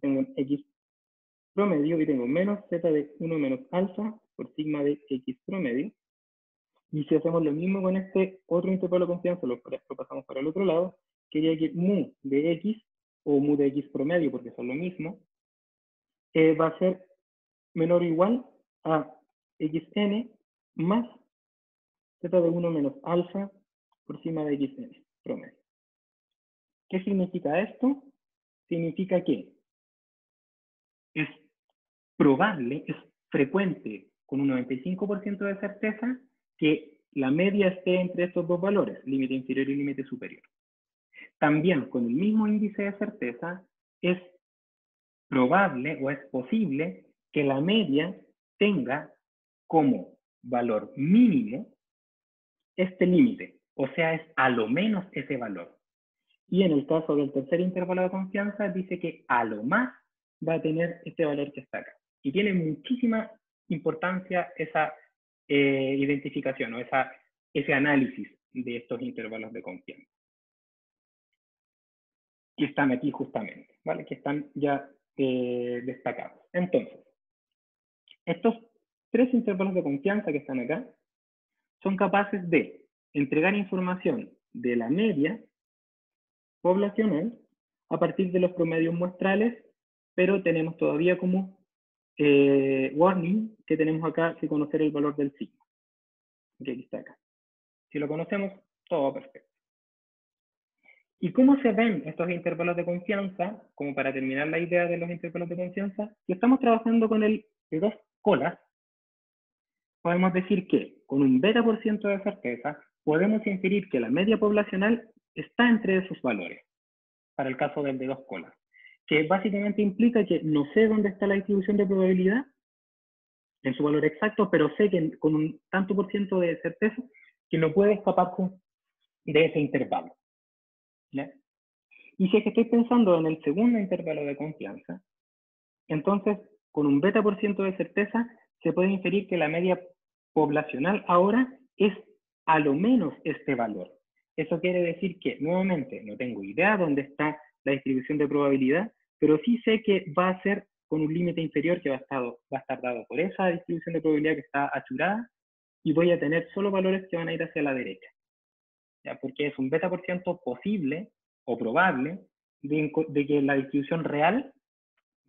tengo un x promedio y tengo menos z de 1 menos alfa por sigma de x promedio. Y si hacemos lo mismo con este otro intervalo de confianza, lo pasamos para el otro lado, quería que mu de x, o mu de x promedio, porque son lo mismo, va a ser menor o igual a xn más z de 1 menos alfa por sigma de xn promedio. ¿Qué significa esto? Significa que es probable, es frecuente, con un 95% de certeza, que la media esté entre estos dos valores, límite inferior y límite superior. También con el mismo índice de certeza, es probable o es posible que la media tenga como valor mínimo este límite, o sea, es a lo menos ese valor. Y en el caso del tercer intervalo de confianza, dice que a lo más va a tener este valor que está acá. Y tiene muchísima importancia esa identificación o ese análisis de estos intervalos de confianza. Que están aquí justamente, ¿vale? Que están ya destacados. Entonces, estos tres intervalos de confianza que están acá son capaces de entregar información de la media poblacional a partir de los promedios muestrales, pero tenemos todavía como warning que tenemos acá que conocer el valor del sigma, que aquí está acá. Si lo conocemos, todo perfecto. ¿Y cómo se ven estos intervalos de confianza? Como para terminar la idea de los intervalos de confianza, si estamos trabajando con el de dos colas, podemos decir que con un beta por ciento de certeza podemos inferir que la media poblacional está entre esos valores, para el caso del de dos colas, que básicamente implica que no sé dónde está la distribución de probabilidad en su valor exacto, pero sé que con un tanto por ciento de certeza que no puede escaparse de ese intervalo. ¿Ya? Y si es que estoy pensando en el segundo intervalo de confianza, entonces con un beta por ciento de certeza se puede inferir que la media poblacional ahora es a lo menos este valor. Eso quiere decir que, nuevamente, no tengo idea dónde está la distribución de probabilidad, pero sí sé que va a ser con un límite inferior que va a estar dado por esa distribución de probabilidad que está achurada, y voy a tener solo valores que van a ir hacia la derecha. ¿Ya? Porque es un beta por ciento posible o probable de que la distribución real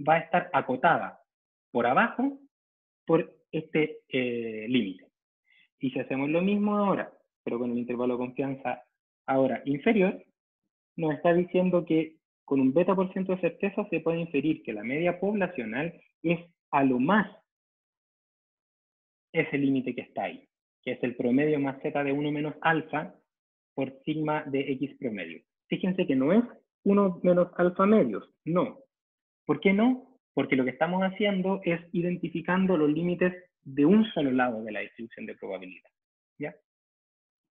va a estar acotada por abajo por este límite. Y si hacemos lo mismo ahora, pero con el intervalo de confianza ahora inferior, nos está diciendo que con un beta por ciento de certeza se puede inferir que la media poblacional es a lo más ese límite que está ahí, que es el promedio más z de 1 menos alfa por sigma de x promedio. Fíjense que no es 1 menos alfa medios, no. ¿Por qué no? Porque lo que estamos haciendo es identificando los límites de un solo lado de la distribución de probabilidad. ¿Ya?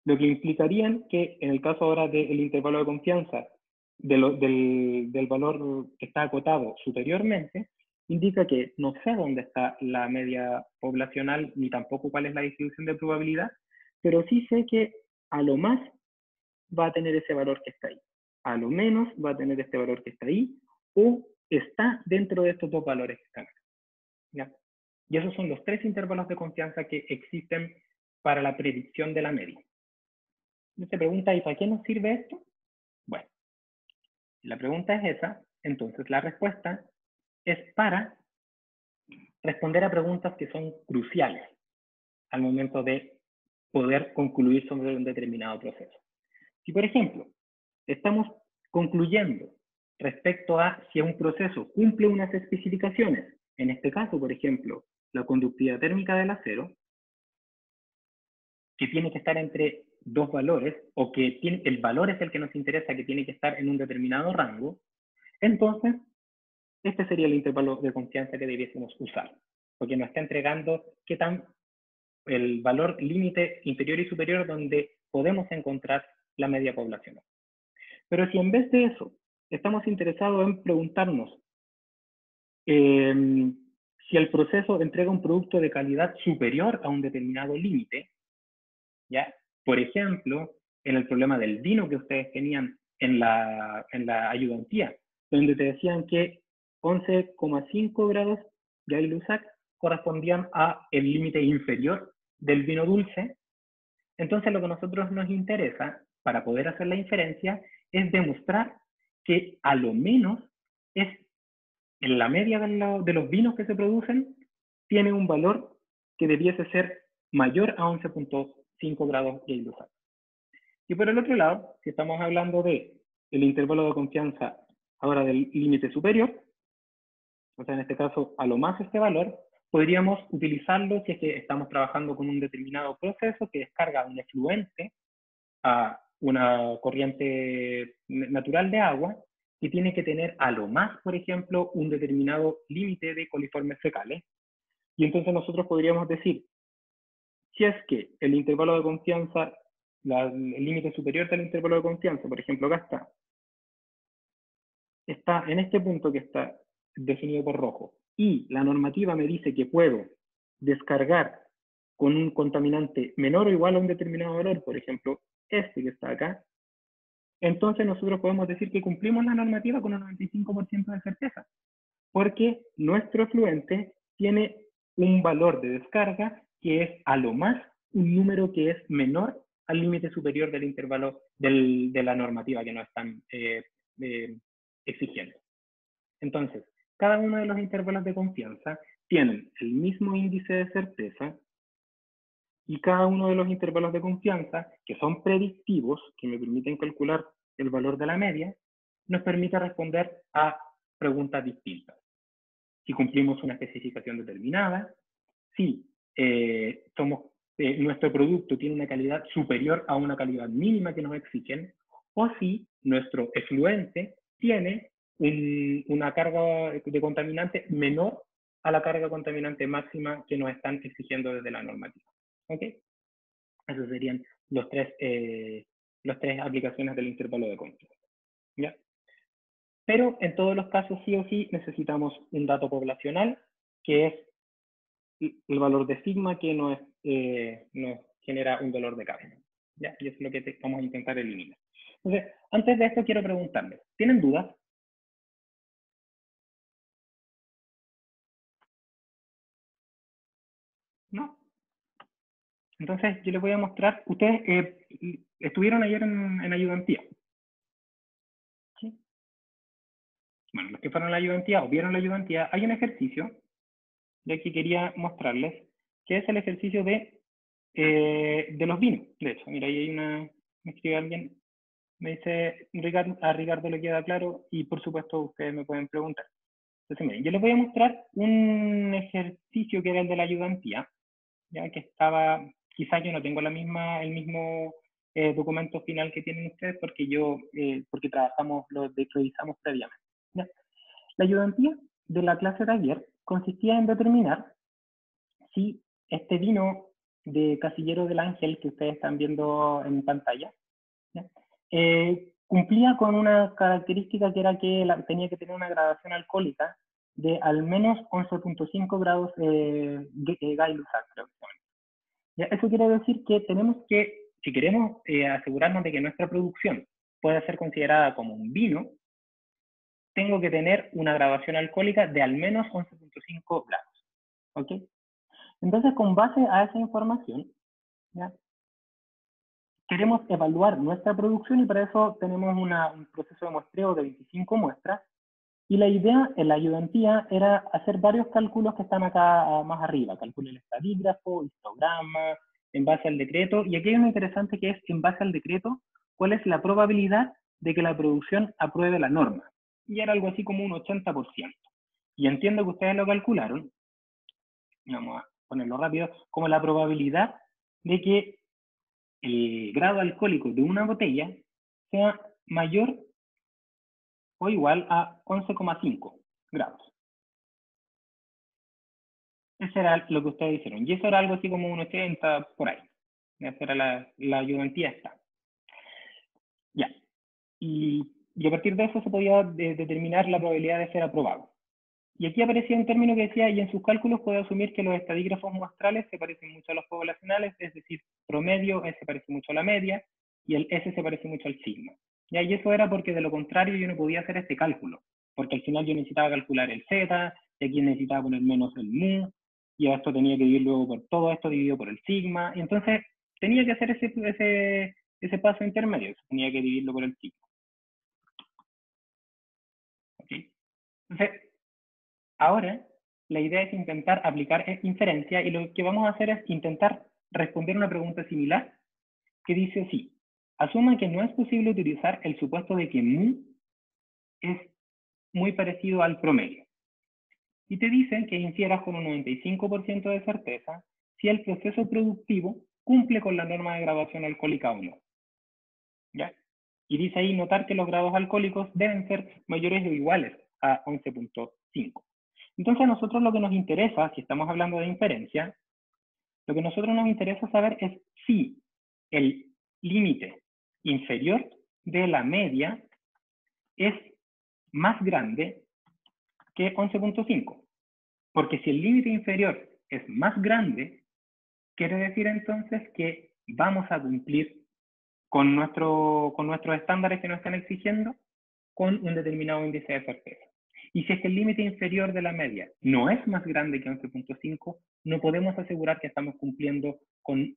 Lo que implicarían que en el caso ahora del intervalo de confianza del valor que está acotado superiormente, indica que no sé dónde está la media poblacional ni tampoco cuál es la distribución de probabilidad, pero sí sé que a lo más va a tener ese valor que está ahí. A lo menos va a tener este valor que está ahí, o está dentro de estos dos valores que están acá. ¿Ya? Y esos son los tres intervalos de confianza que existen para la predicción de la media. Se pregunta, ¿y para qué nos sirve esto? Bueno, si la pregunta es esa, entonces la respuesta es para responder a preguntas que son cruciales al momento de poder concluir sobre un determinado proceso. Si, por ejemplo, estamos concluyendo respecto a si un proceso cumple unas especificaciones, en este caso, por ejemplo, la conductividad térmica del acero, que tiene que estar entre dos valores, o que el valor es el que nos interesa, que tiene que estar en un determinado rango, entonces este sería el intervalo de confianza que debiésemos usar, porque nos está entregando qué tan el valor límite inferior y superior donde podemos encontrar la media poblacional. Pero si en vez de eso estamos interesados en preguntarnos si el proceso entrega un producto de calidad superior a un determinado límite, ¿ya? Por ejemplo, en el problema del vino que ustedes tenían en la ayudantía, donde te decían que 11,5 grados de Gay-Lussac correspondían a el límite inferior del vino dulce. Entonces lo que a nosotros nos interesa para poder hacer la inferencia es demostrar que a lo menos es en la media de los vinos que se producen tiene un valor que debiese ser mayor a 11,5 grados de Gay-Lussac. Y por el otro lado, si estamos hablando de el intervalo de confianza ahora del límite superior, o sea, en este caso, a lo más este valor, podríamos utilizarlo si es que estamos trabajando con un determinado proceso que descarga un efluente a una corriente natural de agua que tiene que tener a lo más, por ejemplo, un determinado límite de coliformes fecales. Y entonces nosotros podríamos decir, si es que el intervalo de confianza, el límite superior del intervalo de confianza, por ejemplo, acá está en este punto que está definido por rojo, y la normativa me dice que puedo descargar con un contaminante menor o igual a un determinado valor, por ejemplo, este que está acá, entonces nosotros podemos decir que cumplimos la normativa con un 95% de certeza, porque nuestro efluente tiene un valor de descarga que es a lo más un número que es menor al límite superior del intervalo de la normativa que nos están exigiendo. Entonces, cada uno de los intervalos de confianza tienen el mismo índice de certeza y cada uno de los intervalos de confianza, que son predictivos, que me permiten calcular el valor de la media, nos permite responder a preguntas distintas. Si cumplimos una especificación determinada, si nuestro producto tiene una calidad superior a una calidad mínima que nos exigen, o si nuestro efluente tiene una carga de contaminante menor a la carga contaminante máxima que nos están exigiendo desde la normativa. ¿Ok? Esos serían las tres aplicaciones del intervalo de confianza. ¿Ya? Pero en todos los casos, sí o sí, necesitamos un dato poblacional, que es el valor de sigma que nos genera un dolor de cabeza. ¿Ya? Y eso es lo que vamos a intentar eliminar. Entonces, antes de esto quiero preguntarles, ¿tienen dudas? ¿No? Entonces, yo les voy a mostrar, ustedes estuvieron ayer en ayudantía. ¿Sí? Bueno, los que fueron a la ayudantía o vieron la ayudantía, hay un ejercicio de que quería mostrarles, que es el ejercicio de los vinos. De hecho, mira, ahí hay me escribe alguien, me dice, a Ricardo le queda claro, y por supuesto ustedes me pueden preguntar. Entonces, miren, yo les voy a mostrar un ejercicio que era el de la ayudantía, ya que estaba, quizás yo no tengo el mismo documento final que tienen ustedes, porque porque trabajamos, lo revisamos previamente. ¿Ya? La ayudantía de la clase de ayer consistía en determinar si este vino de Casillero del Ángel que ustedes están viendo en pantalla, ¿ya? Cumplía con una característica que era que tenía que tener una gradación alcohólica de al menos 11,5 grados Gay-Lussac, ¿ya? Eso quiere decir que tenemos que, si queremos asegurarnos de que nuestra producción pueda ser considerada como un vino, tengo que tener una graduación alcohólica de al menos 11,5 grados. ¿Ok? Entonces, con base a esa información, ¿ya? Queremos evaluar nuestra producción y para eso tenemos un proceso de muestreo de 25 muestras. Y la idea en la ayudantía era hacer varios cálculos que están acá más arriba. Cálculo el estadígrafo, histograma, en base al decreto. Y aquí hay uno interesante que es, en base al decreto, cuál es la probabilidad de que la producción apruebe la norma. Y era algo así como un 80%. Y entiendo que ustedes lo calcularon, vamos a ponerlo rápido, como la probabilidad de que el grado alcohólico de una botella sea mayor o igual a 11,5 grados. Eso era lo que ustedes hicieron. Y eso era algo así como un 80 por ahí. Esa era la ayudantía esta. Ya. Y a partir de eso se podía determinar la probabilidad de ser aprobado. Y aquí aparecía un término que decía, y en sus cálculos puede asumir que los estadígrafos muestrales se parecen mucho a los poblacionales, es decir, promedio se parece mucho a la media, y el S se parece mucho al sigma. ¿Ya? Y eso era porque de lo contrario yo no podía hacer este cálculo, porque al final yo necesitaba calcular el Z, y aquí necesitaba poner menos el mu, y a esto tenía que dividir luego por todo esto dividido por el sigma, y entonces tenía que hacer ese paso intermedio, tenía que dividirlo por el sigma. ¿Okay? Entonces, ahora, la idea es intentar aplicar inferencia y lo que vamos a hacer es intentar responder una pregunta similar que dice así. Asuma que no es posible utilizar el supuesto de que mu es muy parecido al promedio. Y te dicen que infieras con un 95% de certeza si el proceso productivo cumple con la norma de graduación alcohólica o no. ¿Ya? Y dice ahí notar que los grados alcohólicos deben ser mayores o iguales a 11.5. Entonces a nosotros lo que nos interesa, si estamos hablando de inferencia, lo que a nosotros nos interesa saber es si el límite inferior de la media es más grande que 11.5. Porque si el límite inferior es más grande, quiere decir entonces que vamos a cumplir con nuestros estándares que nos están exigiendo con un determinado índice de certeza. Y si es que el límite inferior de la media no es más grande que 11.5, no podemos asegurar que estamos cumpliendo con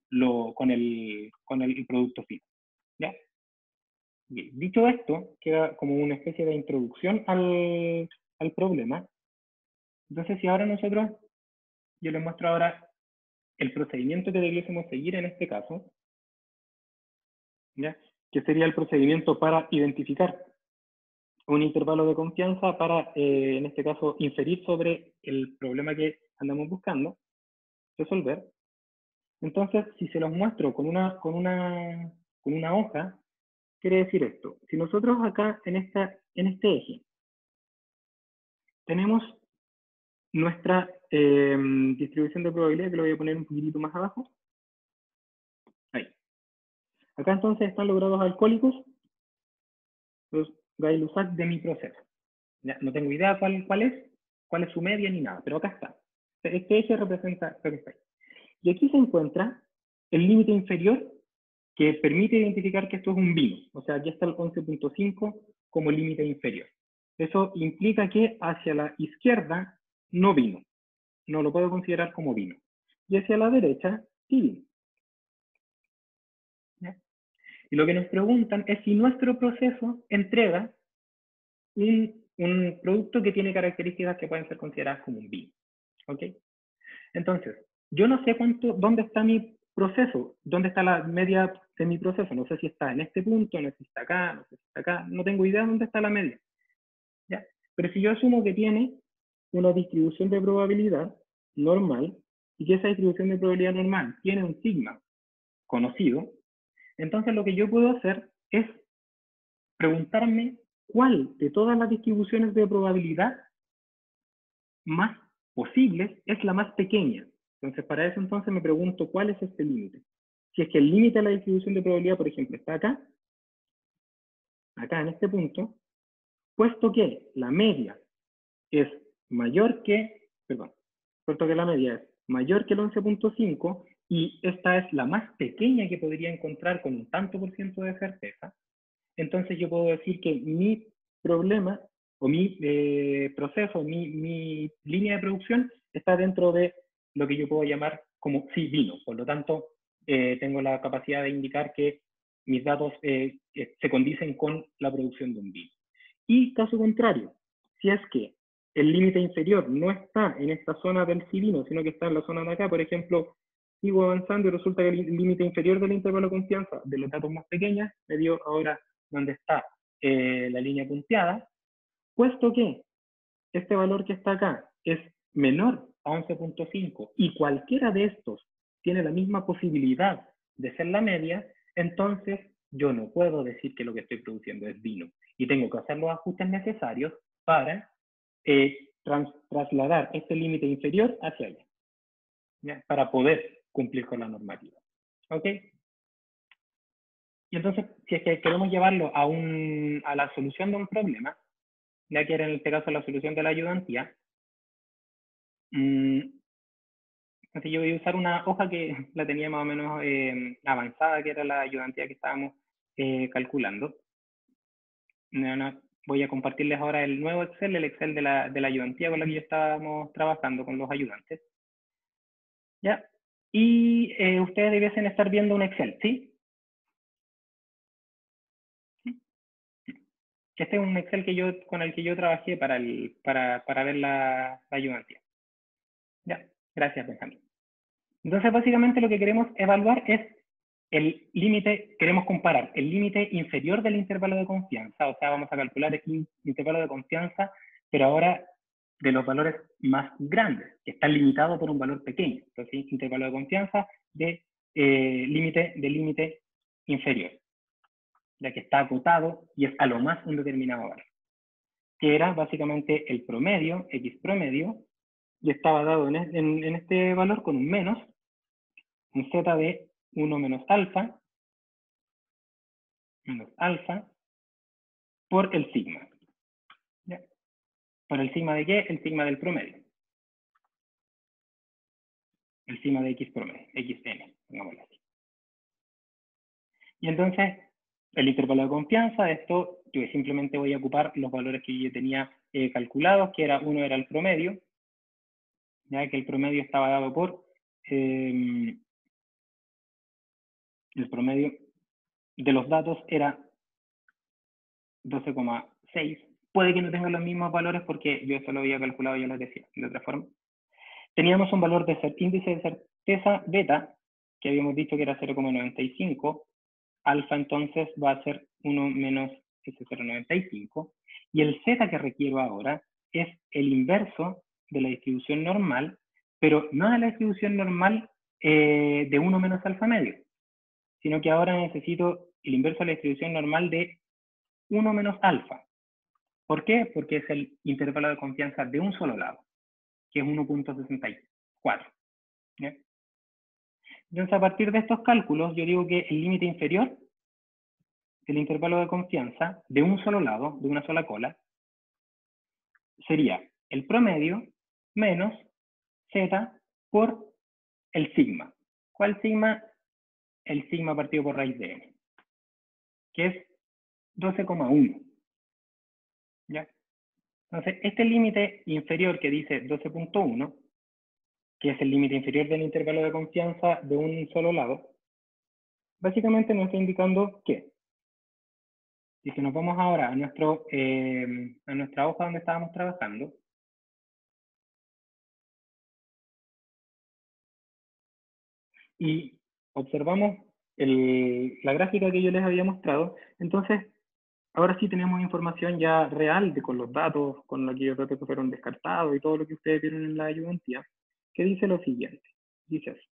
el producto final. ¿Ya? Bien. Dicho esto, queda como una especie de introducción al problema. Entonces, si ahora yo les muestro ahora el procedimiento que debiésemos seguir en este caso, ¿ya? Que sería el procedimiento para identificar un intervalo de confianza para, en este caso, inferir sobre el problema que andamos buscando, resolver. Entonces, si se los muestro con una hoja, quiere decir esto. Si nosotros acá en este eje tenemos nuestra distribución de probabilidad, que lo voy a poner un poquitito más abajo. Ahí. Acá entonces están los grados alcohólicos, los Gay-Lussac de mi proceso. Ya, no tengo idea cuál es su media ni nada, pero acá está. Este eje representa lo que está ahí. Y aquí se encuentra el límite inferior que permite identificar que esto es un vino. O sea, aquí está el 11.5 como límite inferior. Eso implica que hacia la izquierda no vino. No lo puedo considerar como vino. Y hacia la derecha, sí vino. ¿Ya? Y lo que nos preguntan es si nuestro proceso entrega un producto que tiene características que pueden ser consideradas como un vino. ¿Ok? Entonces, yo no sé dónde está mi proceso, dónde está la media de mi proceso. No sé si está en este punto, no sé si está acá, no sé si está acá. No tengo idea dónde está la media. ¿Ya? Pero si yo asumo que tiene una distribución de probabilidad normal y que esa distribución de probabilidad normal tiene un sigma conocido, entonces lo que yo puedo hacer es preguntarme cuál de todas las distribuciones de probabilidad más posibles es la más pequeña. Entonces, para eso entonces me pregunto cuál es este límite. Si es que el límite de la distribución de probabilidad, por ejemplo, está acá en este punto, puesto que la media es mayor que, puesto que la media es mayor que el 11.5 y esta es la más pequeña que podría encontrar con un tanto por ciento de certeza, entonces yo puedo decir que mi problema o mi proceso, mi línea de producción está dentro de lo que yo puedo llamar como sí vino. Por lo tanto, tengo la capacidad de indicar que mis datos se condicen con la producción de un vino. Y caso contrario, si es que el límite inferior no está en esta zona del sí vino, sino que está en la zona de acá, por ejemplo, sigo avanzando y resulta que el límite inferior del intervalo de confianza de los datos más pequeños me dio ahora donde está la línea punteada, puesto que este valor que está acá es menor a 11.5 y cualquiera de estos tiene la misma posibilidad de ser la media, entonces yo no puedo decir que lo que estoy produciendo es vino y tengo que hacer los ajustes necesarios para trasladar este límite inferior hacia allá, ¿ya? Para poder cumplir con la normativa. ¿Ok? Y entonces, si es que queremos llevarlo a la solución de un problema, ya que era en este caso la solución de la ayudantía, Entonces yo voy a usar una hoja que la tenía más o menos avanzada, que era la ayudantía que estábamos calculando. Voy a compartirles ahora el nuevo Excel, el Excel de la ayudantía con la que ya estábamos trabajando con los ayudantes. ¿Ya? Y ustedes debiesen estar viendo un Excel, ¿sí? Este es un Excel con el que yo trabajé para ver la ayudantía. Ya, gracias, Benjamín. Entonces, básicamente lo que queremos evaluar es el límite, queremos comparar el límite inferior del intervalo de confianza, o sea, vamos a calcular el intervalo de confianza, pero ahora de los valores más grandes, que están limitados por un valor pequeño. Entonces, intervalo de confianza de límite inferior, ya que está acotado y es a lo más un determinado valor, que era básicamente el promedio, X promedio, y estaba dado en este valor con un menos, un Z de 1 menos alfa por el sigma. ¿Ya? ¿Por el sigma de qué? El sigma del promedio. El sigma de X promedio, XN, pongámoslo así. Y entonces, el intervalo de confianza, esto yo simplemente voy a ocupar los valores que yo tenía calculados, que uno era el promedio, ya que el promedio estaba dado por el promedio de los datos era 12,6. Puede que no tenga los mismos valores porque yo eso lo había calculado, yo les decía, de otra forma. Teníamos un valor de índice de certeza beta, que habíamos dicho que era 0,95. Alfa entonces va a ser 1 menos ese 0,95. Y el z que requiero ahora es el inverso de la distribución normal, pero no de la distribución normal de 1 menos alfa medio, sino que ahora necesito el inverso de la distribución normal de 1 menos alfa. ¿Por qué? Porque es el intervalo de confianza de un solo lado, que es 1,64. ¿Ya? Entonces, a partir de estos cálculos, yo digo que el límite inferior del intervalo de confianza de un solo lado, de una sola cola, sería el promedio menos z por el sigma. ¿Cuál sigma? El sigma partido por raíz de n, que es 12,1. ¿Ya? Entonces, este límite inferior que dice 12,1, que es el límite inferior del intervalo de confianza de un solo lado, básicamente nos está indicando que, y si nos vamos ahora a nuestra hoja donde estábamos trabajando, y observamos la gráfica que yo les había mostrado, entonces ahora sí tenemos información ya real con los datos, con aquellos datos que fueron descartados y todo lo que ustedes vieron en la ayudantía, que dice lo siguiente. Dice así.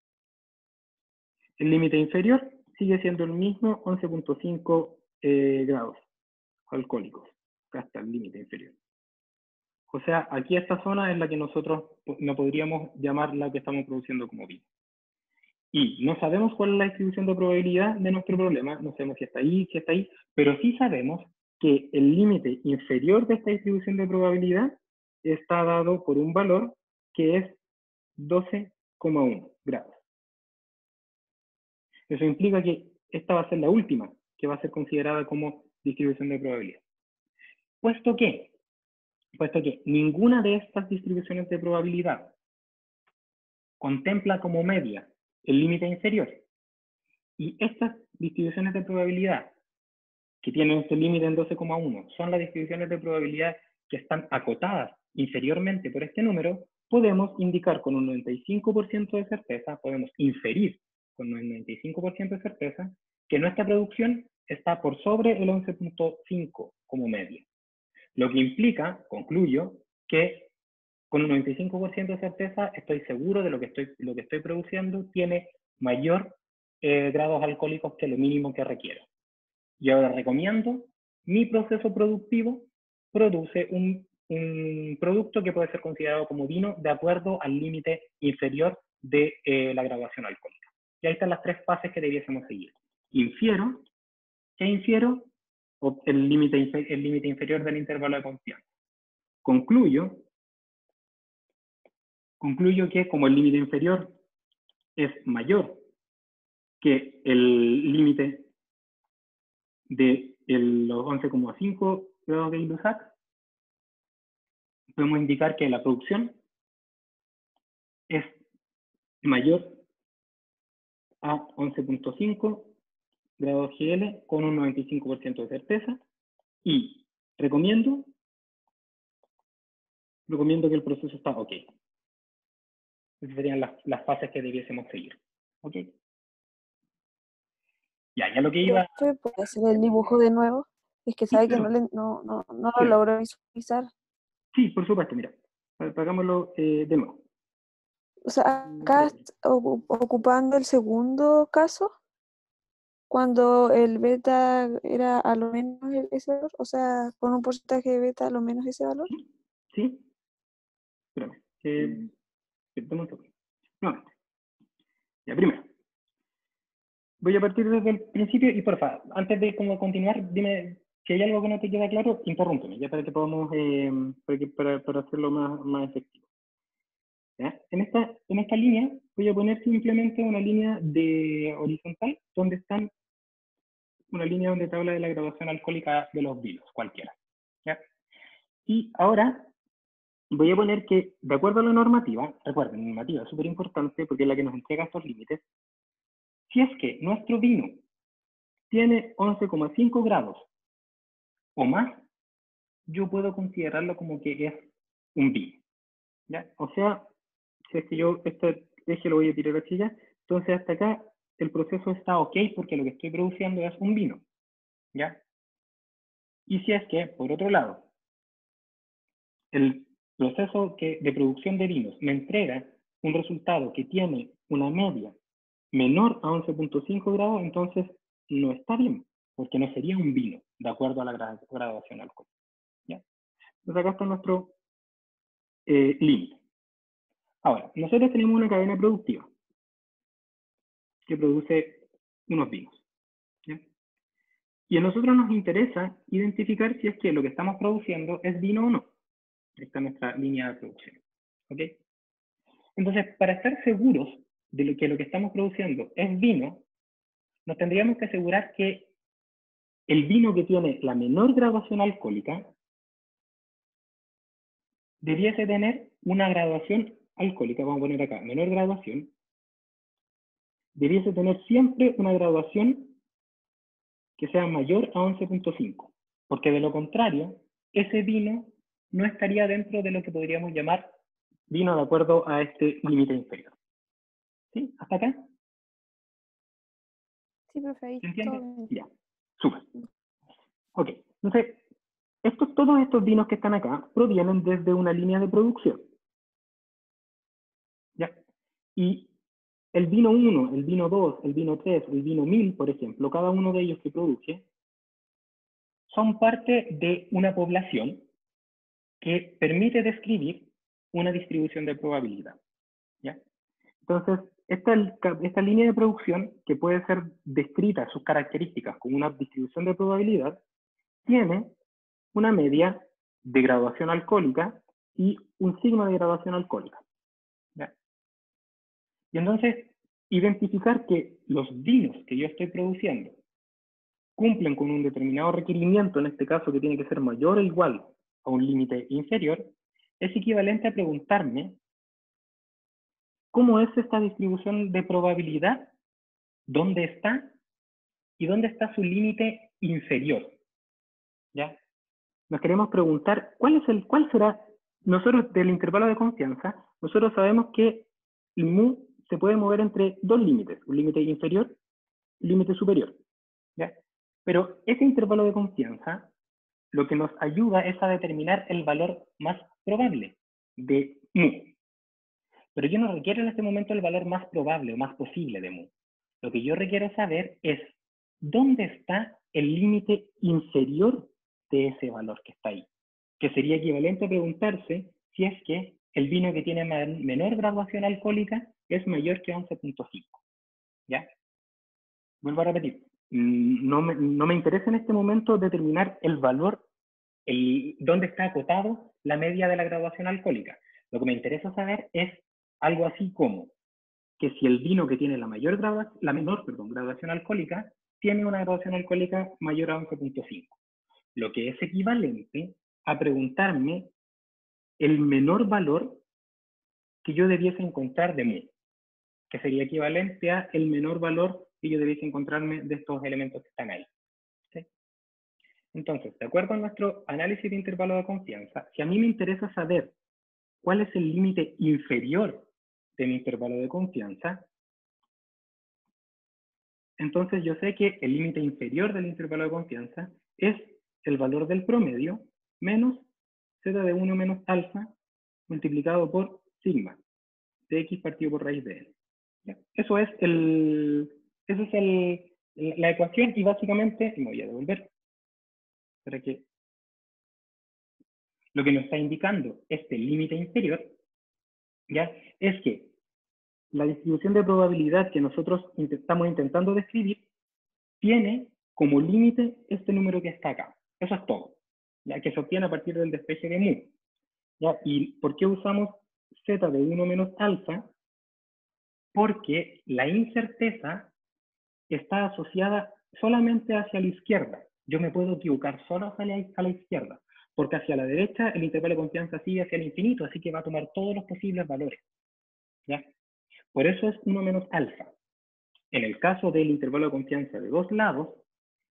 El límite inferior sigue siendo el mismo, 11,5 grados alcohólicos, hasta el límite inferior. O sea, aquí esta zona es la que nosotros no podríamos llamar la que estamos produciendo como vino. Y no sabemos cuál es la distribución de probabilidad de nuestro problema, no sabemos si está ahí, pero sí sabemos que el límite inferior de esta distribución de probabilidad está dado por un valor que es 12,1 grados. Eso implica que esta va a ser la última que va a ser considerada como distribución de probabilidad. Puesto que ninguna de estas distribuciones de probabilidad contempla como media el límite inferior, y estas distribuciones de probabilidad que tienen este límite en 12,1 son las distribuciones de probabilidad que están acotadas inferiormente por este número, podemos indicar con un 95% de certeza, podemos inferir con un 95% de certeza que nuestra producción está por sobre el 11,5 como media. Lo que implica, concluyo, que con un 95% de certeza estoy seguro de lo que estoy produciendo tiene mayor grados alcohólicos que lo mínimo que requiero. Y ahora recomiendo, mi proceso productivo produce un producto que puede ser considerado como vino de acuerdo al límite inferior de la graduación alcohólica. Y ahí están las tres fases que debiésemos seguir. Infiero, ¿qué infiero? El límite inferior del intervalo de confianza. Concluyo, concluyo que como el límite inferior es mayor que el límite de los 11,5 grados de Gay-Lussac, podemos indicar que la producción es mayor a 11,5 grados GL con un 95% de certeza, y recomiendo que el proceso está ok. Esas serían las fases que debiésemos seguir. Ok. Ya lo que iba... Profe, ¿puede hacer el dibujo de nuevo? Es que sabe que claro, no lo claro. logro visualizar. Sí, por supuesto, mira. Hagámoslo de nuevo. O sea, acá ocupando el segundo caso, cuando el beta era a lo menos ese valor, o sea, con un porcentaje de beta a lo menos ese valor. Sí. Espérame. Mm. Dame un segundo. No. Ya, primero. Voy a partir desde el principio y porfa, antes de continuar, dime si hay algo que no te queda claro, interrúmpeme, ya para que podamos, para hacerlo más efectivo. ¿Ya? En esta línea voy a poner simplemente una línea de horizontal donde están una línea donde te habla de la graduación alcohólica de los vinos, cualquiera. ¿Ya? Y ahora voy a poner que, de acuerdo a la normativa, recuerden, la normativa es súper importante porque es la que nos entrega estos límites, si es que nuestro vino tiene 11,5 grados o más, yo puedo considerarlo como que es un vino. ¿Ya? O sea, si es que yo este eje lo voy a tirar así ya, entonces hasta acá el proceso está ok porque lo que estoy produciendo es un vino. ¿Ya? Y si es que, por otro lado, el proceso de producción de vinos me entrega un resultado que tiene una media menor a 11,5 grados, entonces no está bien, porque no sería un vino, de acuerdo a la graduación alcohólica. ¿Ya? Entonces acá está nuestro límite. Ahora, nosotros tenemos una cadena productiva que produce unos vinos. ¿Ya? Y a nosotros nos interesa identificar si es que lo que estamos produciendo es vino o no. Esta es nuestra línea de producción. ¿Ok? Entonces, para estar seguros de que lo que estamos produciendo es vino, nos tendríamos que asegurar que el vino que tiene la menor graduación alcohólica debiese tener una graduación alcohólica, vamos a poner acá, menor graduación, debiese tener siempre una graduación que sea mayor a 11,5, porque de lo contrario, ese vino no estaría dentro de lo que podríamos llamar vino de acuerdo a este límite inferior. ¿Sí? ¿Hasta acá? Sí, profe, ahí ¿Se entiende? todo bien. Ya, súper. Ok, entonces, todos estos vinos que están acá provienen desde una línea de producción. ¿Ya? Y el vino 1, el vino 2, el vino 3, el vino 1000, por ejemplo, cada uno de ellos que produce, son parte de una población que permite describir una distribución de probabilidad. ¿Ya? Entonces, esta línea de producción, que puede ser descrita sus características como una distribución de probabilidad, tiene una media de graduación alcohólica y un signo de graduación alcohólica. ¿Ya? Y entonces, identificar que los vinos que yo estoy produciendo cumplen con un determinado requerimiento, en este caso que tiene que ser mayor o igual a un límite inferior, es equivalente a preguntarme cómo es esta distribución de probabilidad, dónde está y dónde está su límite inferior. ¿Ya? Nos queremos preguntar cuál será, nosotros del intervalo de confianza, nosotros sabemos que el mu se puede mover entre dos límites, un límite inferior y un límite superior. ¿Ya? Pero ese intervalo de confianza lo que nos ayuda es a determinar el valor más probable de mu. Pero yo no requiero en este momento el valor más probable o más posible de mu. Lo que yo requiero saber es dónde está el límite inferior de ese valor que está ahí, que sería equivalente a preguntarse si es que el vino que tiene menor graduación alcohólica es mayor que 11,5. ¿Ya? Vuelvo a repetir, no me interesa en este momento determinar el valor, dónde está acotado la media de la graduación alcohólica. Lo que me interesa saber es algo así como que si el vino que tiene la menor graduación alcohólica tiene una graduación alcohólica mayor a 11.5, lo que es equivalente a preguntarme el menor valor que yo debiese encontrar de mu, que sería equivalente a el menor valor que yo debiese encontrarme de estos elementos que están ahí. ¿Sí? Entonces, de acuerdo a nuestro análisis de intervalo de confianza, si a mí me interesa saber cuál es el límite inferior de mi intervalo de confianza, entonces yo sé que el límite inferior del intervalo de confianza es el valor del promedio menos z de 1 menos alfa multiplicado por sigma de x partido por raíz de n. ¿Ya? Eso es la ecuación, y básicamente, me voy a devolver para que lo que nos está indicando este límite inferior, ¿ya? Es que la distribución de probabilidad que nosotros estamos intentando describir tiene como límite este número que está acá. Eso es todo, ya que se obtiene a partir del despeje de mu. ¿Ya? ¿Y por qué usamos z de 1 menos alfa? Porque la incerteza está asociada solamente hacia la izquierda. Yo me puedo equivocar solo hacia la izquierda, porque hacia la derecha el intervalo de confianza sigue hacia el infinito, así que va a tomar todos los posibles valores. ¿Ya? Por eso es 1 menos alfa. En el caso del intervalo de confianza de dos lados,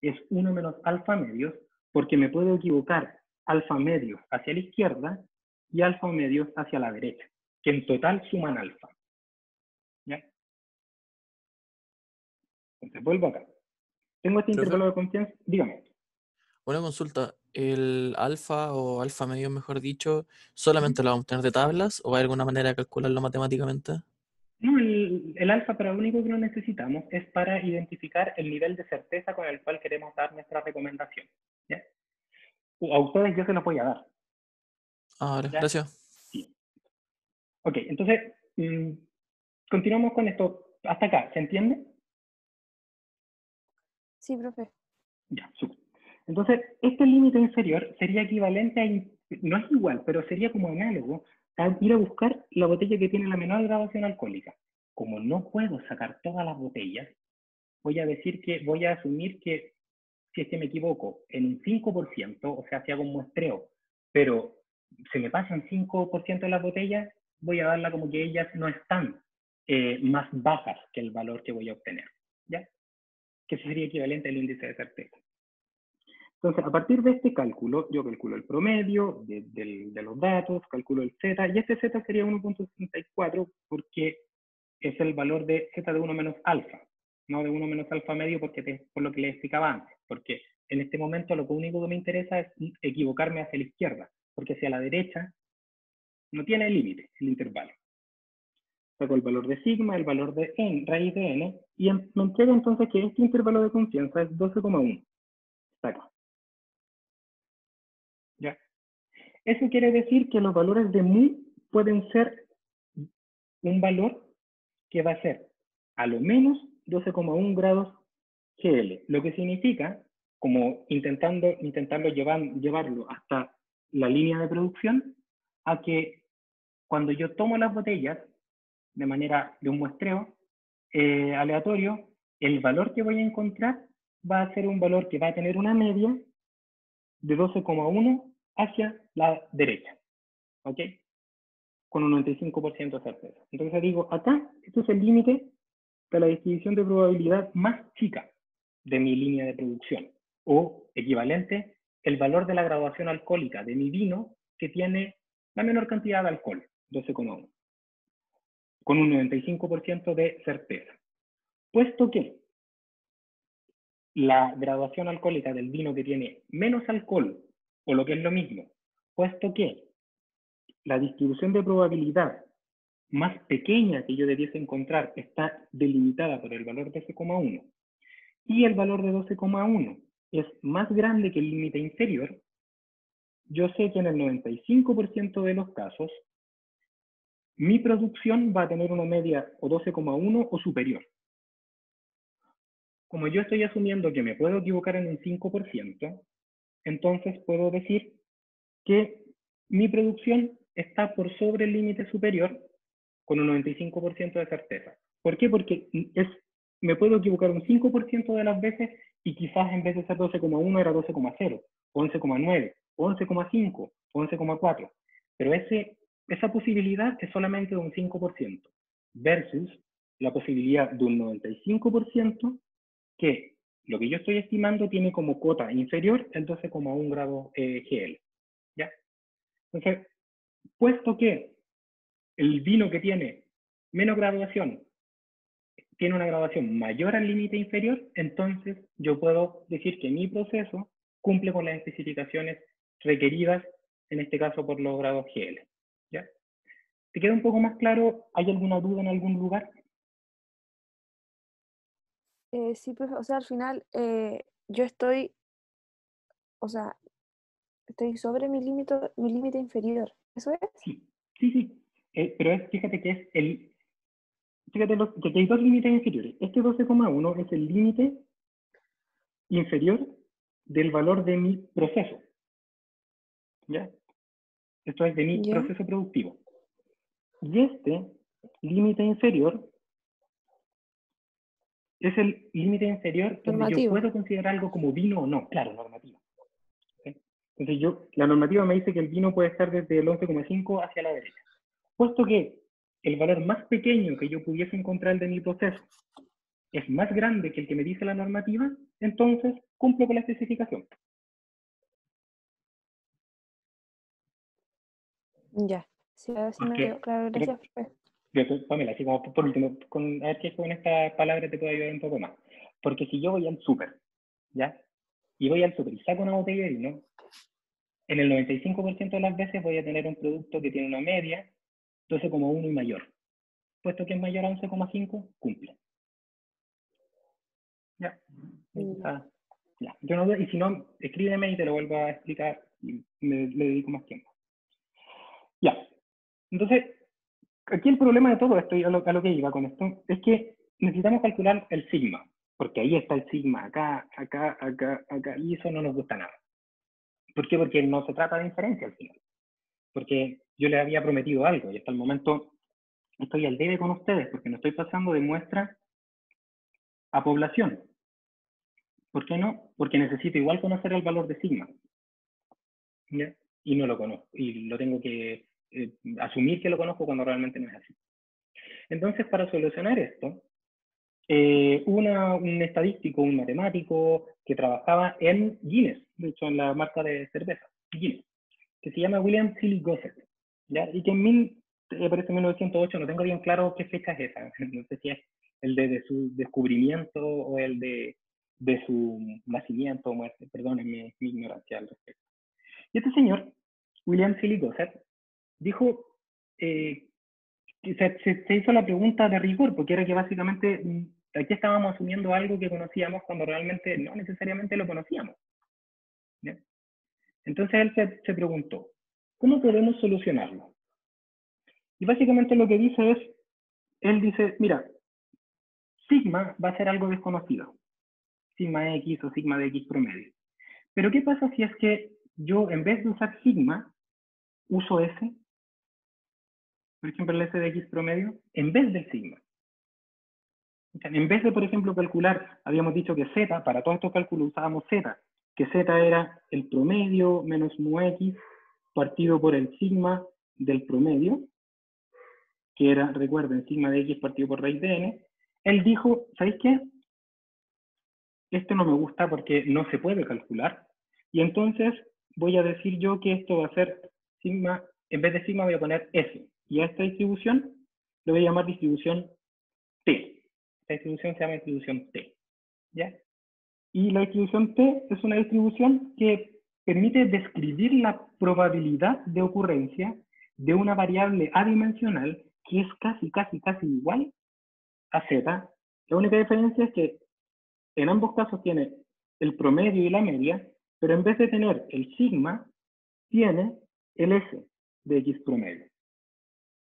es 1 menos alfa medios, porque me puedo equivocar alfa medios hacia la izquierda y alfa medios hacia la derecha, que en total suman alfa. ¿Ya? Entonces vuelvo acá. Tengo este Profe, intervalo de confianza, dígame. una consulta. ¿El alfa o alfa medio, mejor dicho, solamente lo vamos a obtener de tablas o hay alguna manera de calcularlo matemáticamente? No, el alfa para lo único que lo necesitamos es para identificar el nivel de certeza con el cual queremos dar nuestra recomendación. ¿Ya? A ustedes yo se los voy a dar. Ah, vale, ¿Ya? gracias. Sí. Ok, entonces, continuamos con esto. Hasta acá, ¿se entiende? Sí, profe. Ya, súper. Entonces, este límite inferior sería equivalente a, no es igual, pero sería como análogo a ir a buscar la botella que tiene la menor graduación alcohólica. Como no puedo sacar todas las botellas, voy a asumir que si es que me equivoco en un 5%, o sea, si hago un muestreo, pero se me pasan 5% de las botellas, voy a darla como que ellas no están más bajas que el valor que voy a obtener. ¿Ya? Que eso sería equivalente al índice de certeza. Entonces, a partir de este cálculo, yo calculo el promedio de los datos, calculo el z, y este z sería 1.64 porque es el valor de z de 1 menos alfa, no de 1 menos alfa medio por lo que les explicaba antes, porque en este momento lo único que me interesa es equivocarme hacia la izquierda, porque hacia la derecha no tiene límite el intervalo. Saco el valor de sigma, el valor de n, raíz de n, y me entrega entonces que este intervalo de confianza es 12,1. Está acá. ¿Ya? Eso quiere decir que los valores de mu pueden ser un valor que va a ser a lo menos 12,1 grados GL, lo que significa, como intentarlo llevarlo hasta la línea de producción, a que cuando yo tomo las botellas de manera de un muestreo aleatorio, el valor que voy a encontrar va a ser un valor que va a tener una media de 12,1 hacia la derecha, ¿ok? Con un 95% de certeza. Entonces digo, acá, esto es el límite de la distribución de probabilidad más chica de mi línea de producción, o equivalente, el valor de la graduación alcohólica de mi vino que tiene la menor cantidad de alcohol, 12,1, con un 95% de certeza. Puesto que la graduación alcohólica del vino que tiene menos alcohol, o lo que es lo mismo, puesto que la distribución de probabilidad más pequeña que yo debiese encontrar está delimitada por el valor de 12,1 y el valor de 12,1 es más grande que el límite inferior, yo sé que en el 95% de los casos mi producción va a tener una media o 12,1 o superior. Como yo estoy asumiendo que me puedo equivocar en un 5%, entonces puedo decir que mi producción está por sobre el límite superior con un 95% de certeza. ¿Por qué? Porque me puedo equivocar un 5% de las veces y quizás en vez de ser 12,1 era 12,0, 11,9, 11,5, 11,4. Pero esa posibilidad es solamente de un 5% versus la posibilidad de un 95% que lo que yo estoy estimando tiene como cota inferior el 12,1 grado GL. ¿Ya? Entonces, puesto que el vino que tiene menos graduación tiene una graduación mayor al límite inferior, entonces yo puedo decir que mi proceso cumple con las especificaciones requeridas, en este caso por los grados GL. ¿Ya? ¿Te queda un poco más claro? ¿Hay alguna duda en algún lugar? Sí, profe, o sea, al final yo estoy, o sea, estoy sobre mi límite inferior. ¿Eso es? Sí, sí, sí. Pero fíjate que fíjate que hay dos límites inferiores. Este 12,1 es el límite inferior del valor de mi proceso. ¿Ya? Esto es de mi ¿Ya? proceso productivo. Y este límite inferior es el límite inferior donde yo Normativo. puedo considerar algo como vino o no. Claro, normativa. ¿Sí? Entonces la normativa me dice que el vino puede estar desde el 11,5 hacia la derecha. Puesto que el valor más pequeño que yo pudiese encontrar de mi proceso es más grande que el que me dice la normativa, entonces cumplo con la especificación. Ya. Sí, ahora sí me quedó Porque, claro. Gracias, profe. Pamela, así como por último, a ver si con esta palabra te puedo ayudar un poco más. Porque si yo voy al súper, ¿ya? Y voy al súper y saco una botella de vino, en el 95% de las veces voy a tener un producto que tiene una media 12,1 y mayor. Puesto que es mayor a 11,5, cumple. ¿Ya? Ya. Ya. Yo no, y si no, escríbeme y te lo vuelvo a explicar y le dedico más tiempo. Ya. Entonces, aquí el problema de todo esto, y a lo que iba con esto, es que necesitamos calcular el sigma, porque ahí está el sigma, acá, acá, acá, acá, y eso no nos gusta nada. ¿Por qué? Porque no se trata de inferencia al final. Porque yo les había prometido algo y hasta el momento estoy al debe con ustedes, porque no estoy pasando de muestra a población. ¿Por qué no? Porque necesito igual conocer el valor de sigma, ¿ya? Y no lo conozco, y lo tengo que asumir que lo conozco cuando realmente no es así. Entonces, para solucionar esto, un estadístico, un matemático que trabajaba en Guinness, de hecho en la marca de cerveza, Guinness, que se llama William Seeley Gossett, ¿ya? Y que parece 1908, no tengo bien claro qué fecha es esa, no sé si es el de su descubrimiento o el de su nacimiento o muerte, perdónenme mi ignorancia al respecto. Y este señor, William Seeley Gossett, dijo, se hizo la pregunta de rigor, porque era que básicamente aquí estábamos asumiendo algo que conocíamos cuando realmente no necesariamente lo conocíamos. ¿Ya? Entonces él se preguntó, ¿cómo podemos solucionarlo? Y básicamente lo que dice es, él dice, mira, sigma va a ser algo desconocido, sigma x o sigma de x promedio. Pero ¿qué pasa si es que yo en vez de usar sigma, uso s, por ejemplo el s de x promedio, en vez del sigma? En vez de, por ejemplo, calcular, habíamos dicho que z, para todos estos cálculos usábamos z, que z era el promedio menos mu x partido por el sigma del promedio, que era, recuerden, sigma de x partido por raíz de n. Él dijo, ¿sabéis qué? Esto no me gusta porque no se puede calcular, y entonces voy a decir yo que esto va a ser sigma, en vez de sigma voy a poner s, y a esta distribución le voy a llamar distribución t. Esta distribución se llama distribución t, ¿ya? Y la distribución t es una distribución que permite describir la probabilidad de ocurrencia de una variable adimensional que es casi igual a z. La única diferencia es que en ambos casos tiene el promedio y la media, pero en vez de tener el sigma, tiene el s de x promedio.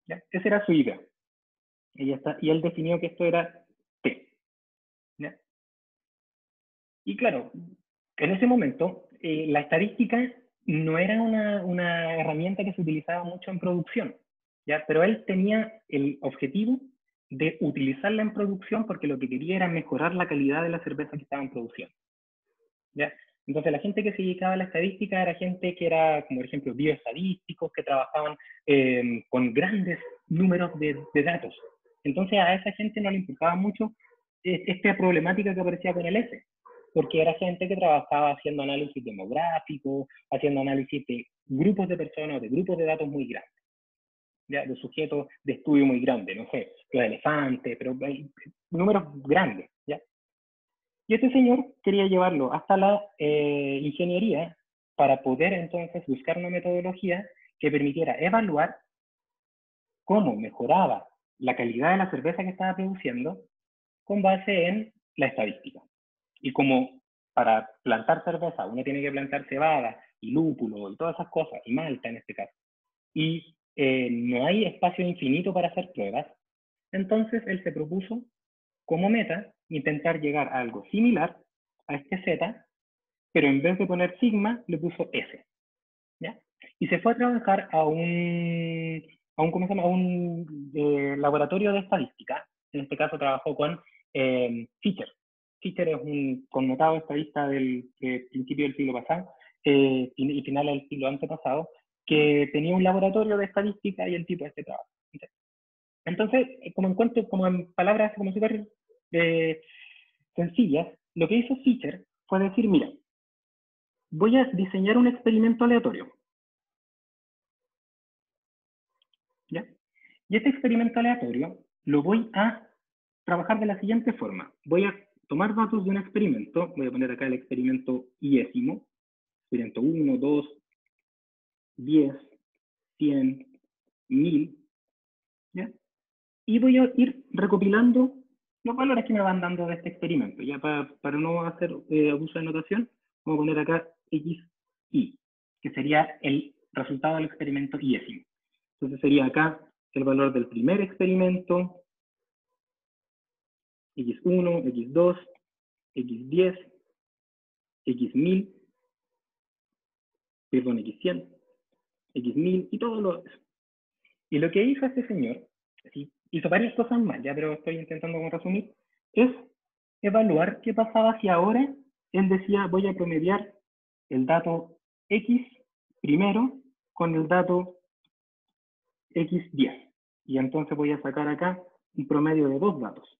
¿Ya? Esa era su idea. Y él definió que esto era t. ¿Ya? Y claro, en ese momento, la estadística no era una herramienta que se utilizaba mucho en producción. ¿ya? Pero él tenía el objetivo de utilizarla en producción porque lo que quería era mejorar la calidad de la cerveza que estaban produciendo, ¿ya? Entonces, la gente que se dedicaba a la estadística era gente que era, como por ejemplo, bioestadísticos, que trabajaban con grandes números de datos. Entonces, a esa gente no le importaba mucho esta problemática que aparecía con el S, porque era gente que trabajaba haciendo análisis demográfico, haciendo análisis de grupos de personas, de grupos de datos muy grandes, ¿ya? De sujetos de estudio muy grandes, no sé, los elefantes, pero hay números grandes, ¿ya? Y este señor quería llevarlo hasta la ingeniería para poder entonces buscar una metodología que permitiera evaluar cómo mejoraba la calidad de la cerveza que estaba produciendo con base en la estadística. Y como para plantar cerveza uno tiene que plantar cebada y lúpulo y todas esas cosas, y malta en este caso, y no hay espacio infinito para hacer pruebas, entonces él se propuso como meta intentar llegar a algo similar a este Z, pero en vez de poner sigma, le puso S, ¿ya? Y se fue a trabajar a ¿cómo se llama? A un laboratorio de estadística. En este caso trabajó con Fisher. Fisher es un connotado estadista del principio del siglo pasado y finales del siglo antepasado, que tenía un laboratorio de estadística y el tipo de este trabajo. Entonces, como en palabras como súper sencillas, lo que hizo Fisher fue decir, mira, voy a diseñar un experimento aleatorio, ¿ya? Y este experimento aleatorio lo voy a trabajar de la siguiente forma. Voy a tomar datos de un experimento, voy a poner acá el experimento iésimo, experimento 1, 2, 10, 100, 1000, ¿ya? Y voy a ir recopilando los valores que me van dando de este experimento. Ya para no hacer abuso de notación, voy a poner acá XI, que sería el resultado del experimento iésimo. Entonces sería acá el valor del primer experimento, X1, X2, X10, X1000, perdón, X100, X1000 y todo lo demás. Y lo que hizo este señor, ¿sí? Hizo varias cosas más, ya, pero estoy intentando resumir, es evaluar qué pasaba si ahora él decía voy a promediar el dato X primero con el dato X10. Y entonces voy a sacar acá un promedio de dos datos.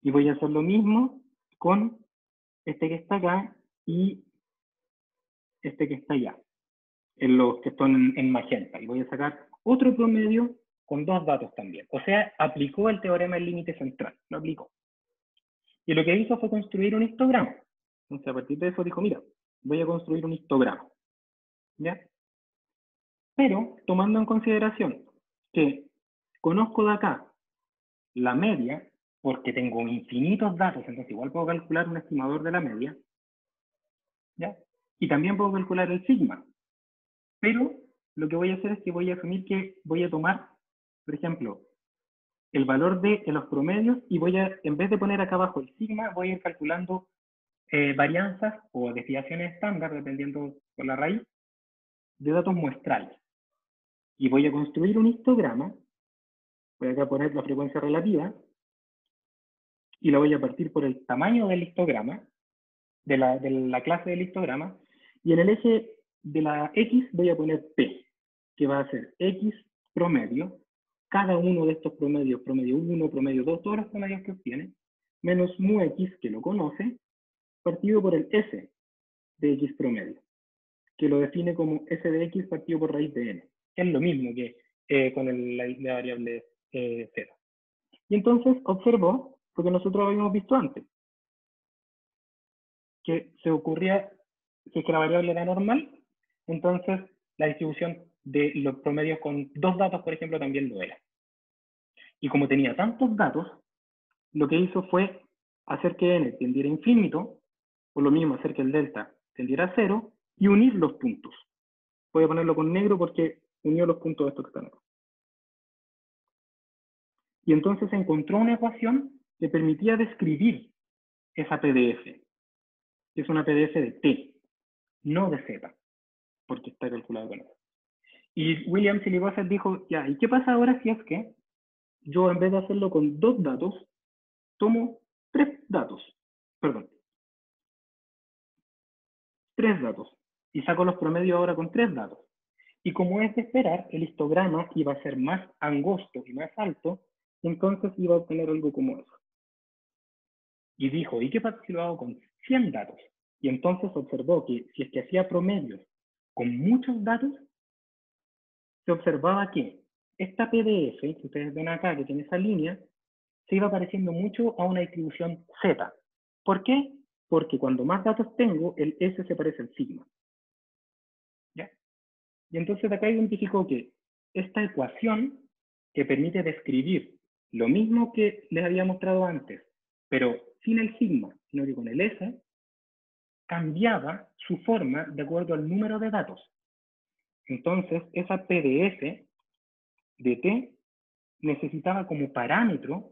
Y voy a hacer lo mismo con este que está acá y este que está allá, en los que están en magenta. Y voy a sacar otro promedio con dos datos también. O sea, aplicó el teorema del límite central, lo aplicó. Y lo que hizo fue construir un histograma. Entonces, a partir de eso dijo, mira, voy a construir un histograma, ¿ya? Pero, tomando en consideración que conozco de acá la media, porque tengo infinitos datos, entonces igual puedo calcular un estimador de la media, ¿ya? Y también puedo calcular el sigma. Pero, lo que voy a hacer es que voy a asumir que voy a tomar, por ejemplo, el valor de los promedios y voy a, en vez de poner acá abajo el sigma, voy a ir calculando varianzas o desviaciones estándar, dependiendo por la raíz, de datos muestrales. Y voy a construir un histograma, voy a acá poner la frecuencia relativa, y la voy a partir por el tamaño del histograma, de la clase del histograma, y en el eje de la X voy a poner P, que va a ser X promedio, cada uno de estos promedios, promedio 1, promedio 2, todos los promedios que obtiene, menos mu X, que lo conoce, partido por el S de X promedio, que lo define como S de X partido por raíz de N, que es lo mismo que con la variable Z. Y entonces observó lo que nosotros habíamos visto antes, que se ocurría que la variable era normal, entonces la distribución de los promedios con dos datos, por ejemplo, también lo era. Y como tenía tantos datos, lo que hizo fue hacer que n tendiera a infinito, o lo mismo hacer que el delta tendiera a cero, y unir los puntos. Voy a ponerlo con negro porque unió los puntos de estos que están acá. Y entonces encontró una ecuación que permitía describir esa PDF, que es una PDF de T, no de Z, porque está calculado con eso. Y William Siligoset dijo, ya, ¿y qué pasa ahora si es que yo en vez de hacerlo con 2 datos, tomo 3 datos? Perdón, 3 datos. Y saco los promedios ahora con 3 datos. Y como es de esperar, el histograma iba a ser más angosto y más alto, entonces iba a obtener algo como eso. Y dijo, ¿y qué pasa si lo hago con 100 datos? Y entonces observó que si es que hacía promedios con muchos datos, se observaba que esta PDF, que ustedes ven acá, que tiene esa línea, se iba pareciendo mucho a una distribución Z. ¿Por qué? Porque cuando más datos tengo, el S se parece al sigma. ¿Ya? Y entonces acá identificó que esta ecuación que permite describir lo mismo que les había mostrado antes, pero sin el sigma, sino que con el S, cambiaba su forma de acuerdo al número de datos. Entonces, esa PDF de T necesitaba como parámetro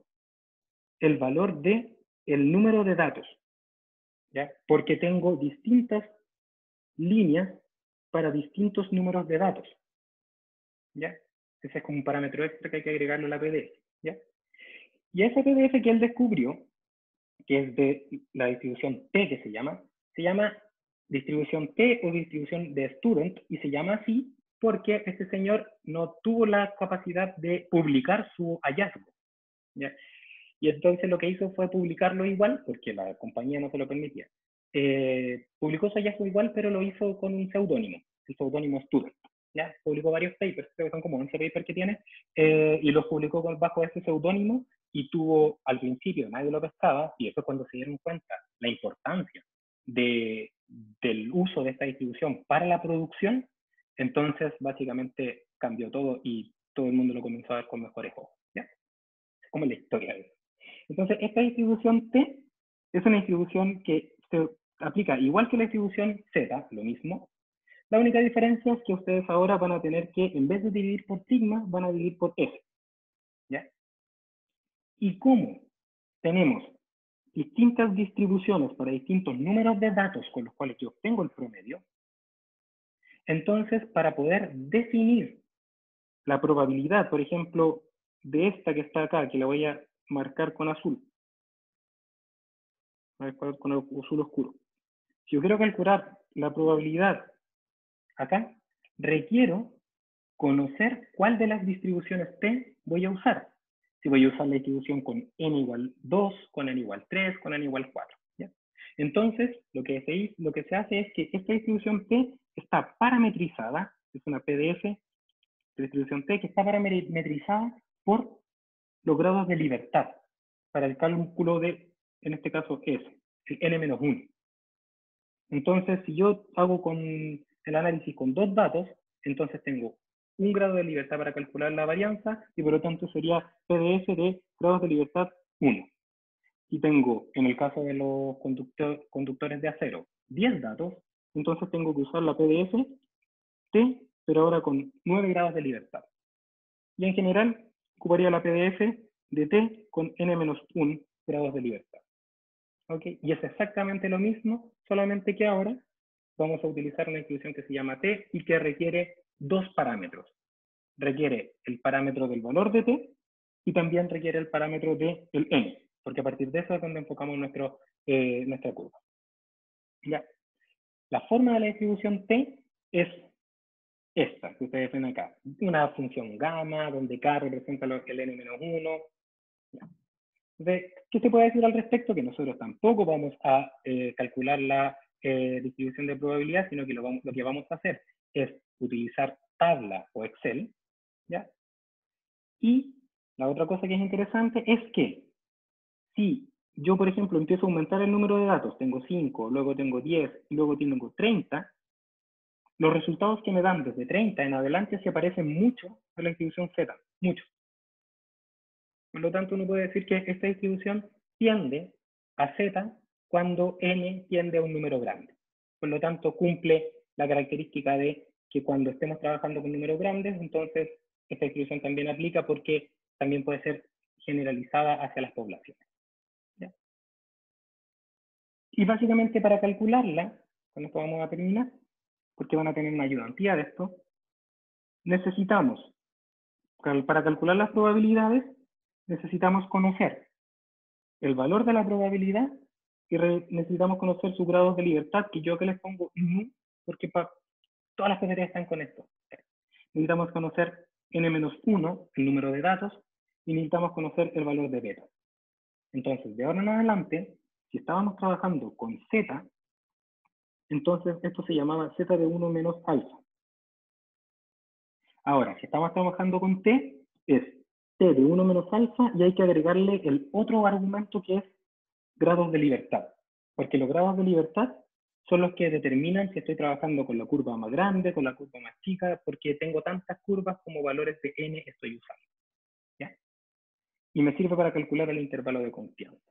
el valor de el número de datos, ¿ya? Porque tengo distintas líneas para distintos números de datos, ¿ya? Ese es como un parámetro extra que hay que agregarlo a la PDF, ¿ya? Y esa PDF que él descubrió, que es de la distribución T que se llama distribución T o distribución de student, y se llama así porque este señor no tuvo la capacidad de publicar su hallazgo, ¿ya? Y entonces lo que hizo fue publicarlo igual, porque la compañía no se lo permitía. Publicó su hallazgo igual, pero lo hizo con un seudónimo, el seudónimo Student. ¿Ya? Publicó varios papers, creo que son como 11 papers que tiene, y los publicó bajo ese seudónimo, y tuvo, al principio nadie lo pescaba, y eso es cuando se dieron cuenta la importancia del uso de esta distribución para la producción. Entonces básicamente cambió todo y todo el mundo lo comenzó a ver con mejores ojos. ¿Ya? Es como la historia de eso. Entonces, esta distribución T es una distribución que se aplica igual que la distribución Z, lo mismo. La única diferencia es que ustedes ahora van a tener que, en vez de dividir por sigma, van a dividir por S. ¿Ya? Y como tenemos distintas distribuciones para distintos números de datos con los cuales yo obtengo el promedio, entonces, para poder definir la probabilidad, por ejemplo, de esta que está acá, que la voy a marcar con azul, con el azul oscuro. Si yo quiero calcular la probabilidad acá, requiero conocer cuál de las distribuciones T voy a usar. Si voy a usar la distribución con n igual 2, con n igual 3, con n igual 4. ¿Ya? Entonces, lo que se hace es que esta distribución T está parametrizada, es una PDF de distribución T que está parametrizada por los grados de libertad para el cálculo de, en este caso, S, el n-1. Entonces, si yo hago con el análisis con 2 datos, entonces tengo un grado de libertad para calcular la varianza y por lo tanto sería PDF de grados de libertad 1. Y tengo, en el caso de los conductores de acero, 10 datos, entonces tengo que usar la PDF T, pero ahora con 9 grados de libertad. Y en general, ocuparía la PDF de T con n-1 grados de libertad. ¿Okay? Y es exactamente lo mismo, solamente que ahora vamos a utilizar una distribución que se llama T y que requiere 2 parámetros. Requiere el parámetro del valor de T y también requiere el parámetro del N, porque a partir de eso es donde enfocamos nuestra curva. ¿Ya? La forma de la distribución T es esta, que ustedes ven acá. Una función gamma, donde K representa el N-1. ¿Qué se puede decir al respecto? Que nosotros tampoco vamos a calcular la distribución de probabilidad, sino que lo que vamos a hacer es utilizar tabla o Excel, ¿ya? Y la otra cosa que es interesante es que si yo, por ejemplo, empiezo a aumentar el número de datos, tengo 5, luego tengo 10, y luego tengo 30, los resultados que me dan desde 30 en adelante se parecen mucho a la distribución Z, mucho. Por lo tanto, uno puede decir que esta distribución tiende a Z cuando n tiende a un número grande. Por lo tanto, cumple la característica de que cuando estemos trabajando con números grandes, entonces esta distribución también aplica porque también puede ser generalizada hacia las poblaciones. ¿Ya? Y básicamente para calcularla, con esto vamos a terminar, porque van a tener una ayudantía de esto, necesitamos, para calcular las probabilidades, necesitamos conocer el valor de la probabilidad y necesitamos conocer sus grados de libertad, que yo que les pongo nu, porque todas las categorías están con esto. Necesitamos conocer n-1, el número de datos, y necesitamos conocer el valor de beta. Entonces, de ahora en adelante, si estábamos trabajando con z, entonces esto se llamaba z de 1 menos alfa. Ahora, si estamos trabajando con t, es t de 1 menos alfa y hay que agregarle el otro argumento que es grados de libertad. Porque los grados de libertad son los que determinan si estoy trabajando con la curva más grande, con la curva más chica, porque tengo tantas curvas como valores de n estoy usando. ¿Ya? Y me sirve para calcular el intervalo de confianza.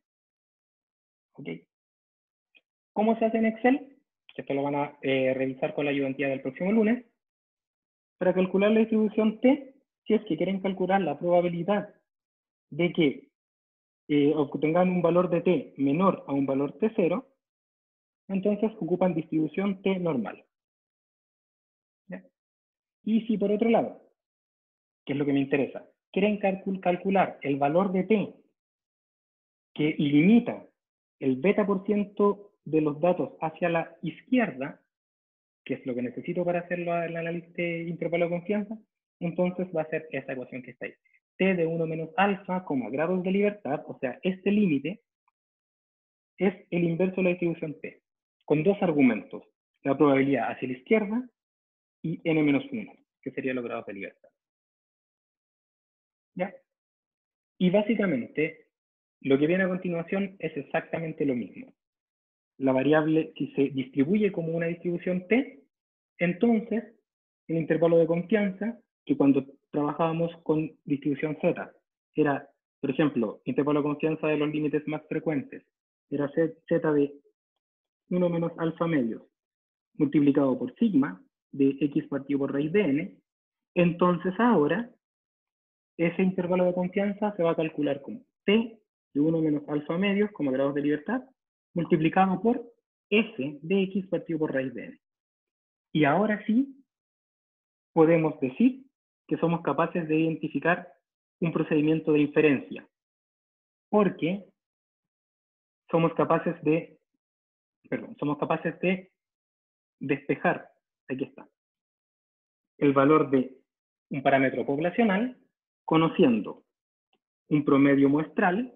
¿Ok? ¿Cómo se hace en Excel? Esto lo van a revisar con la ayudantía del próximo lunes. Para calcular la distribución t, si es que quieren calcular la probabilidad de que obtengan un valor de t menor a un valor t0, entonces ocupan distribución t normal. ¿Ya? Y si por otro lado, que es lo que me interesa, quieren calcular el valor de t que limita el beta por ciento de los datos hacia la izquierda, que es lo que necesito para hacer el análisis de intervalo de confianza, entonces va a ser esa ecuación que está ahí. T de 1 menos alfa, grados de libertad, o sea, este límite es el inverso de la distribución T, con dos argumentos, la probabilidad hacia la izquierda y n-1, que serían los grados de libertad. ¿Ya? Y básicamente, lo que viene a continuación es exactamente lo mismo. La variable, si se distribuye como una distribución T, entonces el intervalo de confianza, que cuando trabajábamos con distribución Z, era, por ejemplo, intervalo de confianza de los límites más frecuentes, era Z de 1 menos alfa medios, multiplicado por sigma, de x partido por raíz de n, entonces ahora ese intervalo de confianza se va a calcular como t de 1 menos alfa medios, como grados de libertad, multiplicado por f de x partido por raíz de n. Y ahora sí, podemos decir que somos capaces de identificar un procedimiento de inferencia, porque somos capaces de despejar, aquí está, el valor de un parámetro poblacional, conociendo un promedio muestral,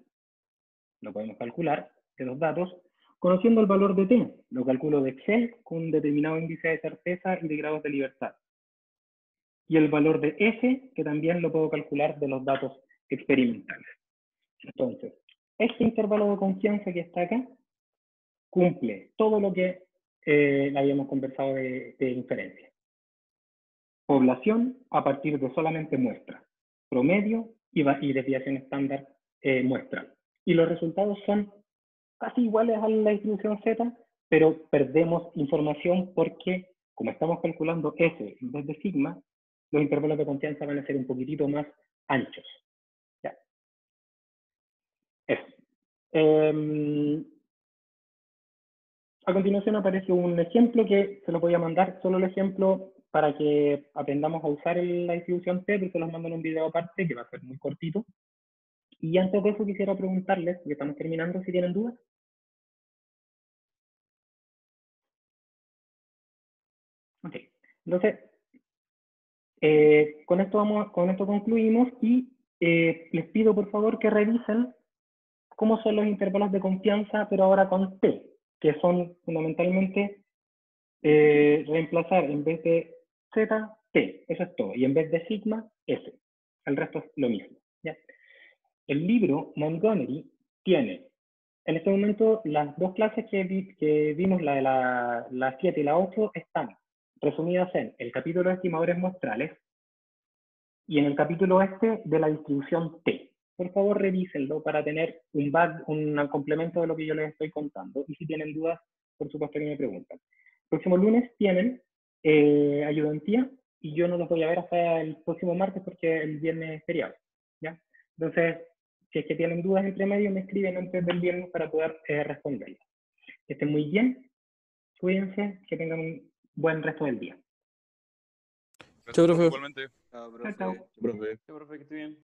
lo podemos calcular, de los datos, conociendo el valor de t, lo calculo de Excel con un determinado índice de certeza y de grados de libertad. Y el valor de f, que también lo puedo calcular de los datos experimentales. Entonces, este intervalo de confianza que está acá, cumple todo lo que habíamos conversado de inferencia. Población a partir de solamente muestra, promedio y desviación estándar muestra. Y los resultados son casi iguales a la distribución Z, pero perdemos información porque, como estamos calculando S en vez de sigma, los intervalos de confianza van a ser un poquitito más anchos. Ya. Eso. A continuación aparece un ejemplo que se lo voy a mandar, solo el ejemplo para que aprendamos a usar la distribución T, pero se los mando en un video aparte que va a ser muy cortito. Y antes de eso quisiera preguntarles, porque estamos terminando, si tienen dudas. Ok, entonces, con esto concluimos y les pido por favor que revisen cómo son los intervalos de confianza, pero ahora con T, que son fundamentalmente reemplazar en vez de Z, T, eso es todo, y en vez de sigma, S. El resto es lo mismo. ¿Ya? El libro Montgomery tiene, en este momento, las dos clases que vimos, la de la 7 y la 8, están resumidas en el capítulo de estimadores muestrales y en el capítulo de la distribución T. Por favor, revísenlo para tener un complemento de lo que yo les estoy contando. Y si tienen dudas, por supuesto que me preguntan. El próximo lunes tienen ayudantía y yo no los voy a ver hasta el próximo martes porque el viernes es feriado. ¿Ya? Entonces, si es que tienen dudas entre medio, me escriben antes del viernes para poder responderlas. Que estén muy bien, cuídense, que tengan un buen resto del día. Chao, profe. Igualmente. Chao, Chao, chao. profe. Profe. Qué profe, que esté bien.